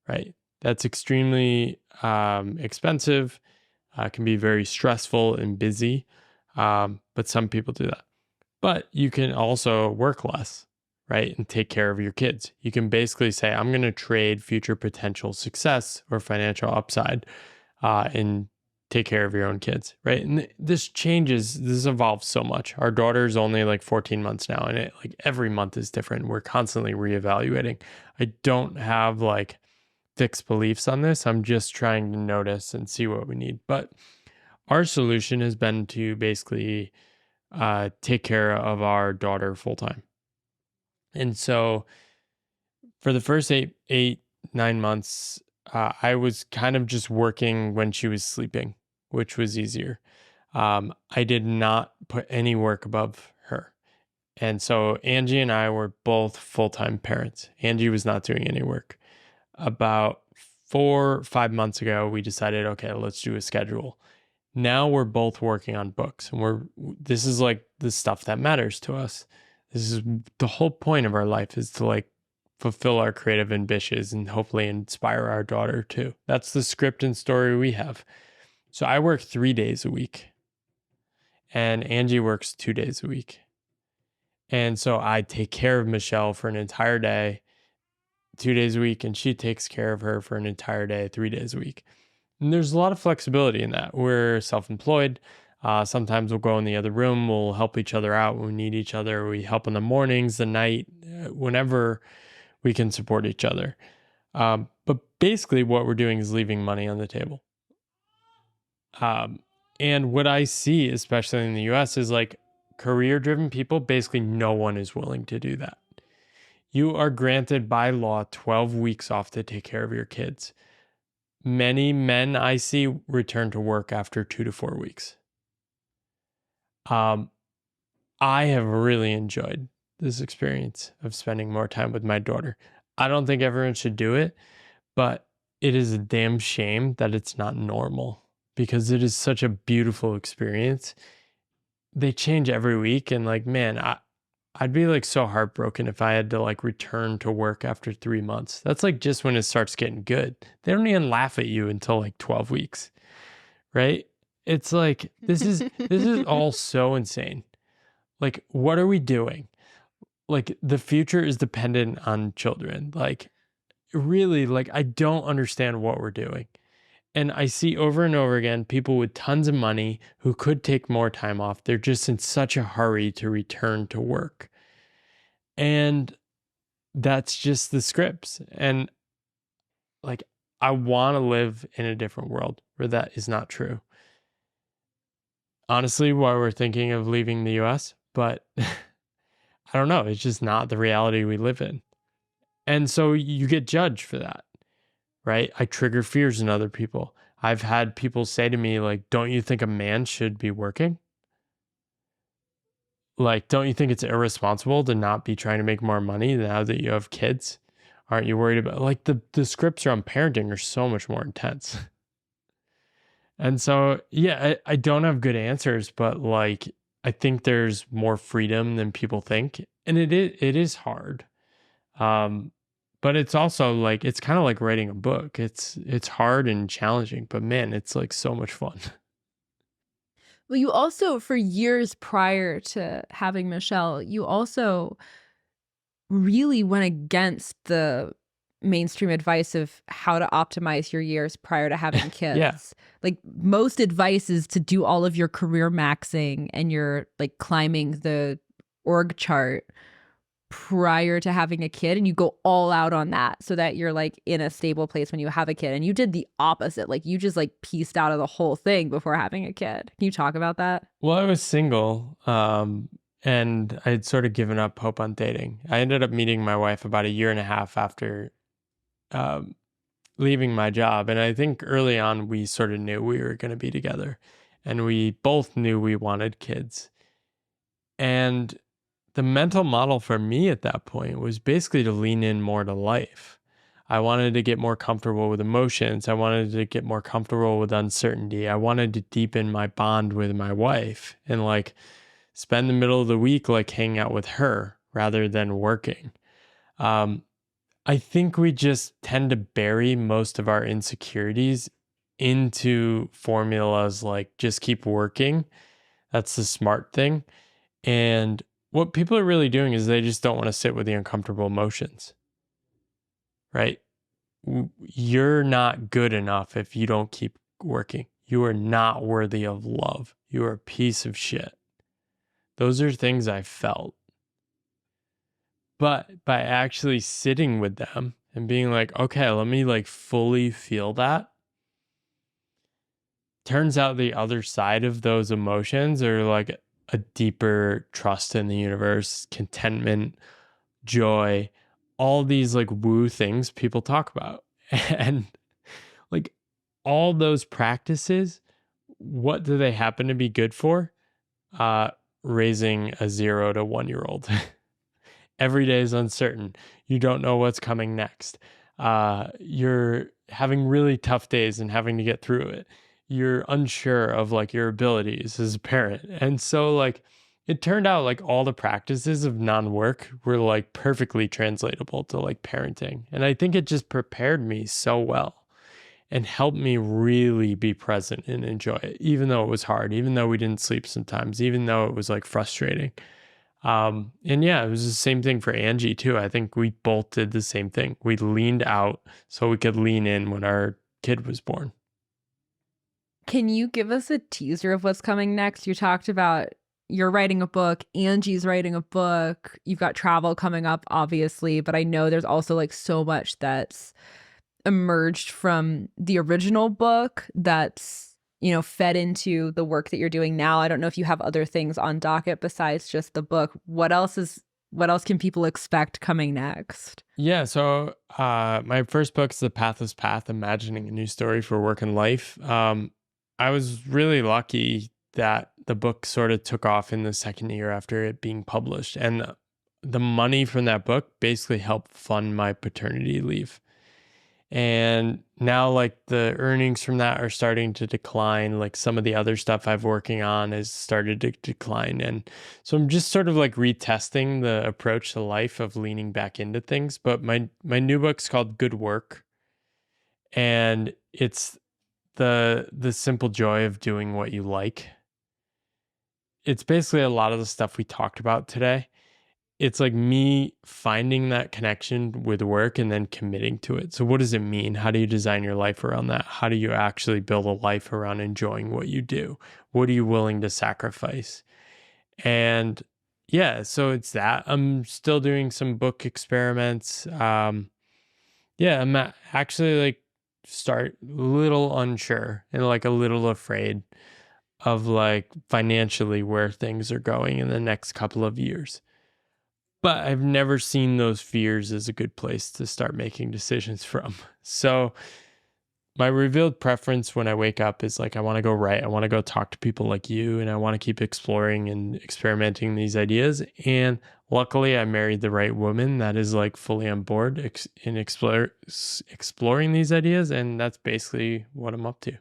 right? That's extremely expensive, can be very stressful and busy, but some people do that. But you can also work less, right? And take care of your kids. You can basically say, I'm going to trade future potential success or financial upside and take care of your own kids, right? And this evolves so much. Our daughter's only like 14 months now, and it like every month is different. We're constantly reevaluating. I don't have like fixed beliefs on this. I'm just trying to notice and see what we need. But our solution has been to basically take care of our daughter full time. And so for the first 9 months, I was kind of just working when she was sleeping, which was easier. I did not put any work above her. And so Angie and I were both full-time parents. Angie was not doing any work. About 4 or 5 months ago, we decided, okay, let's do a schedule. Now we're both working on books, and this is like the stuff that matters to us. This is the whole point of our life, is to like fulfill our creative ambitions and hopefully inspire our daughter too. That's the script and story we have. So I work 3 days a week, and Angie works 2 days a week. And so I take care of Michelle for an entire day, 2 days a week, and she takes care of her for an entire day, 3 days a week. And there's a lot of flexibility in that. We're self-employed. Sometimes we'll go in the other room. We'll help each other out when we need each other. We help in the mornings, the night, whenever we can support each other. But basically what we're doing is leaving money on the table. And what I see, especially in the US, is like career-driven people, basically no one is willing to do that. You are granted by law 12 weeks off to take care of your kids. Many men I see return to work after 2 to 4 weeks. I have really enjoyed this experience of spending more time with my daughter. I don't think everyone should do it, but it is a damn shame that it's not normal, because it is such a beautiful experience. They change every week, and like, man, I'd be like so heartbroken if I had to like return to work after 3 months. That's like just when it starts getting good. They don't even laugh at you until like 12 weeks, right? It's like, this is all so insane. Like, what are we doing? Like, the future is dependent on children. Like, really, like, I don't understand what we're doing. And I see over and over again people with tons of money who could take more time off. They're just in such a hurry to return to work. And that's just the scripts. And like, I want to live in a different world where that is not true. Honestly, why we're thinking of leaving the US, but I don't know. It's just not the reality we live in. And so you get judged for that. Right? I trigger fears in other people. I've had people say to me, like, don't you think a man should be working? Like, don't you think it's irresponsible to not be trying to make more money now that you have kids? Aren't you worried about, like, the scripts around parenting are so much more intense. And so, yeah, I don't have good answers, but like, I think there's more freedom than people think. And it is hard. But it's also like, it's kind of like writing a book. It's hard and challenging, but man, it's like so much fun. Well, you also, for years prior to having Michelle, you also really went against the mainstream advice of how to optimize your years prior to having kids. Yeah. Like, most advice is to do all of your career maxing and your like climbing the org chart prior to having a kid, and you go all out on that so that you're like in a stable place when you have a kid. And you did the opposite. Like, you just like pieced out of the whole thing before having a kid. Can you talk about that? Well, I was single, and I'd sort of given up hope on dating. I ended up meeting my wife about 1.5 years after leaving my job. And I think early on, we sort of knew we were going to be together, and we both knew we wanted kids. And the mental model for me at that point was basically to lean in more to life. I wanted to get more comfortable with emotions. I wanted to get more comfortable with uncertainty. I wanted to deepen my bond with my wife and like spend the middle of the week like hanging out with her rather than working. I think we just tend to bury most of our insecurities into formulas like just keep working. That's the smart thing. And what people are really doing is they just don't want to sit with the uncomfortable emotions, right? You're not good enough if you don't keep working. You are not worthy of love. You are a piece of shit. Those are things I felt. But by actually sitting with them and being like, okay, let me like fully feel that. Turns out the other side of those emotions are like a deeper trust in the universe, contentment, joy, all these like woo things people talk about. And like all those practices, what do they happen to be good for? Raising a 0 to 1 year old. Every day is uncertain. You don't know what's coming next. You're having really tough days and having to get through it. You're unsure of like your abilities as a parent. And so like it turned out like all the practices of non-work were like perfectly translatable to like parenting. And I think it just prepared me so well and helped me really be present and enjoy it, even though it was hard, even though we didn't sleep sometimes, even though it was like frustrating. And yeah, it was the same thing for Angie too. I think we both did the same thing. We leaned out so we could lean in when our kid was born. Can you give us a teaser of what's coming next? You talked about you're writing a book, Angie's writing a book, you've got travel coming up, obviously, but I know there's also like so much that's emerged from the original book that's, you know, fed into the work that you're doing now. I don't know if you have other things on docket besides just the book. What else can people expect coming next? Yeah, so my first book is The Pathless Path, Imagining a New Story for Work and Life. I was really lucky that the book sort of took off in the second year after it being published. And the money from that book basically helped fund my paternity leave. And now like the earnings from that are starting to decline. Like some of the other stuff I've working on has started to decline. And so I'm just sort of like retesting the approach to life of leaning back into things. But my new book's called Good Work. And it's the simple joy of doing what you like. It's basically a lot of the stuff we talked about today. It's like me finding that connection with work and then committing to it. So what does it mean? How do you design your life around that? How do you actually build a life around enjoying what you do? What are you willing to sacrifice? And yeah, so it's that. I'm still doing some book experiments. I'm actually like start a little unsure and like a little afraid of like financially where things are going in the next couple of years. But I've never seen those fears as a good place to start making decisions from. So my revealed preference when I wake up is like, I want to go write. I want to go talk to people like you, and I want to keep exploring and experimenting these ideas. And luckily I married the right woman that is like fully on board in exploring these ideas. And that's basically what I'm up to.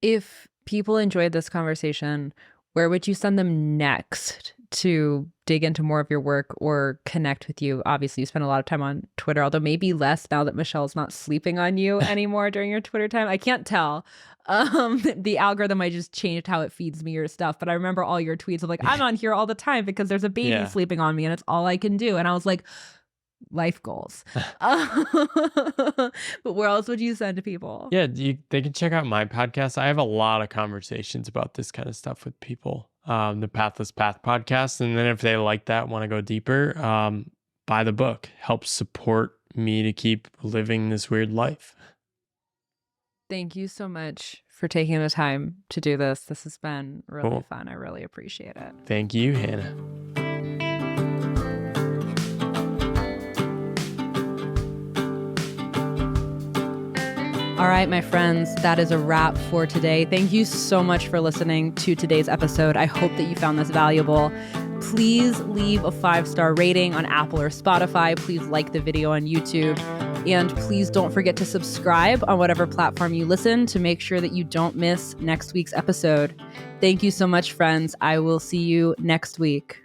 If people enjoyed this conversation, where would you send them next to dig into more of your work or connect with you? Obviously, you spend a lot of time on Twitter, although maybe less now that Michelle's not sleeping on you anymore during your Twitter time. I can't tell. The algorithm, I just changed how it feeds me your stuff. But I remember all your tweets of like, I'm on here all the time because there's a baby sleeping on me and it's all I can do. And I was like, life goals. But where else would you send to people? Yeah, they can check out my podcast. I have a lot of conversations about this kind of stuff with people. The Pathless Path podcast. And then if they like that, want to go deeper, buy the book. Helps support me to keep living this weird life. Thank you so much for taking the time to do this. This has been really fun. I really appreciate it. Thank you, Hannah. All right, my friends, that is a wrap for today. Thank you so much for listening to today's episode. I hope that you found this valuable. Please leave a 5-star rating on Apple or Spotify. Please like the video on YouTube. And please don't forget to subscribe on whatever platform you listen to make sure that you don't miss next week's episode. Thank you so much, friends. I will see you next week.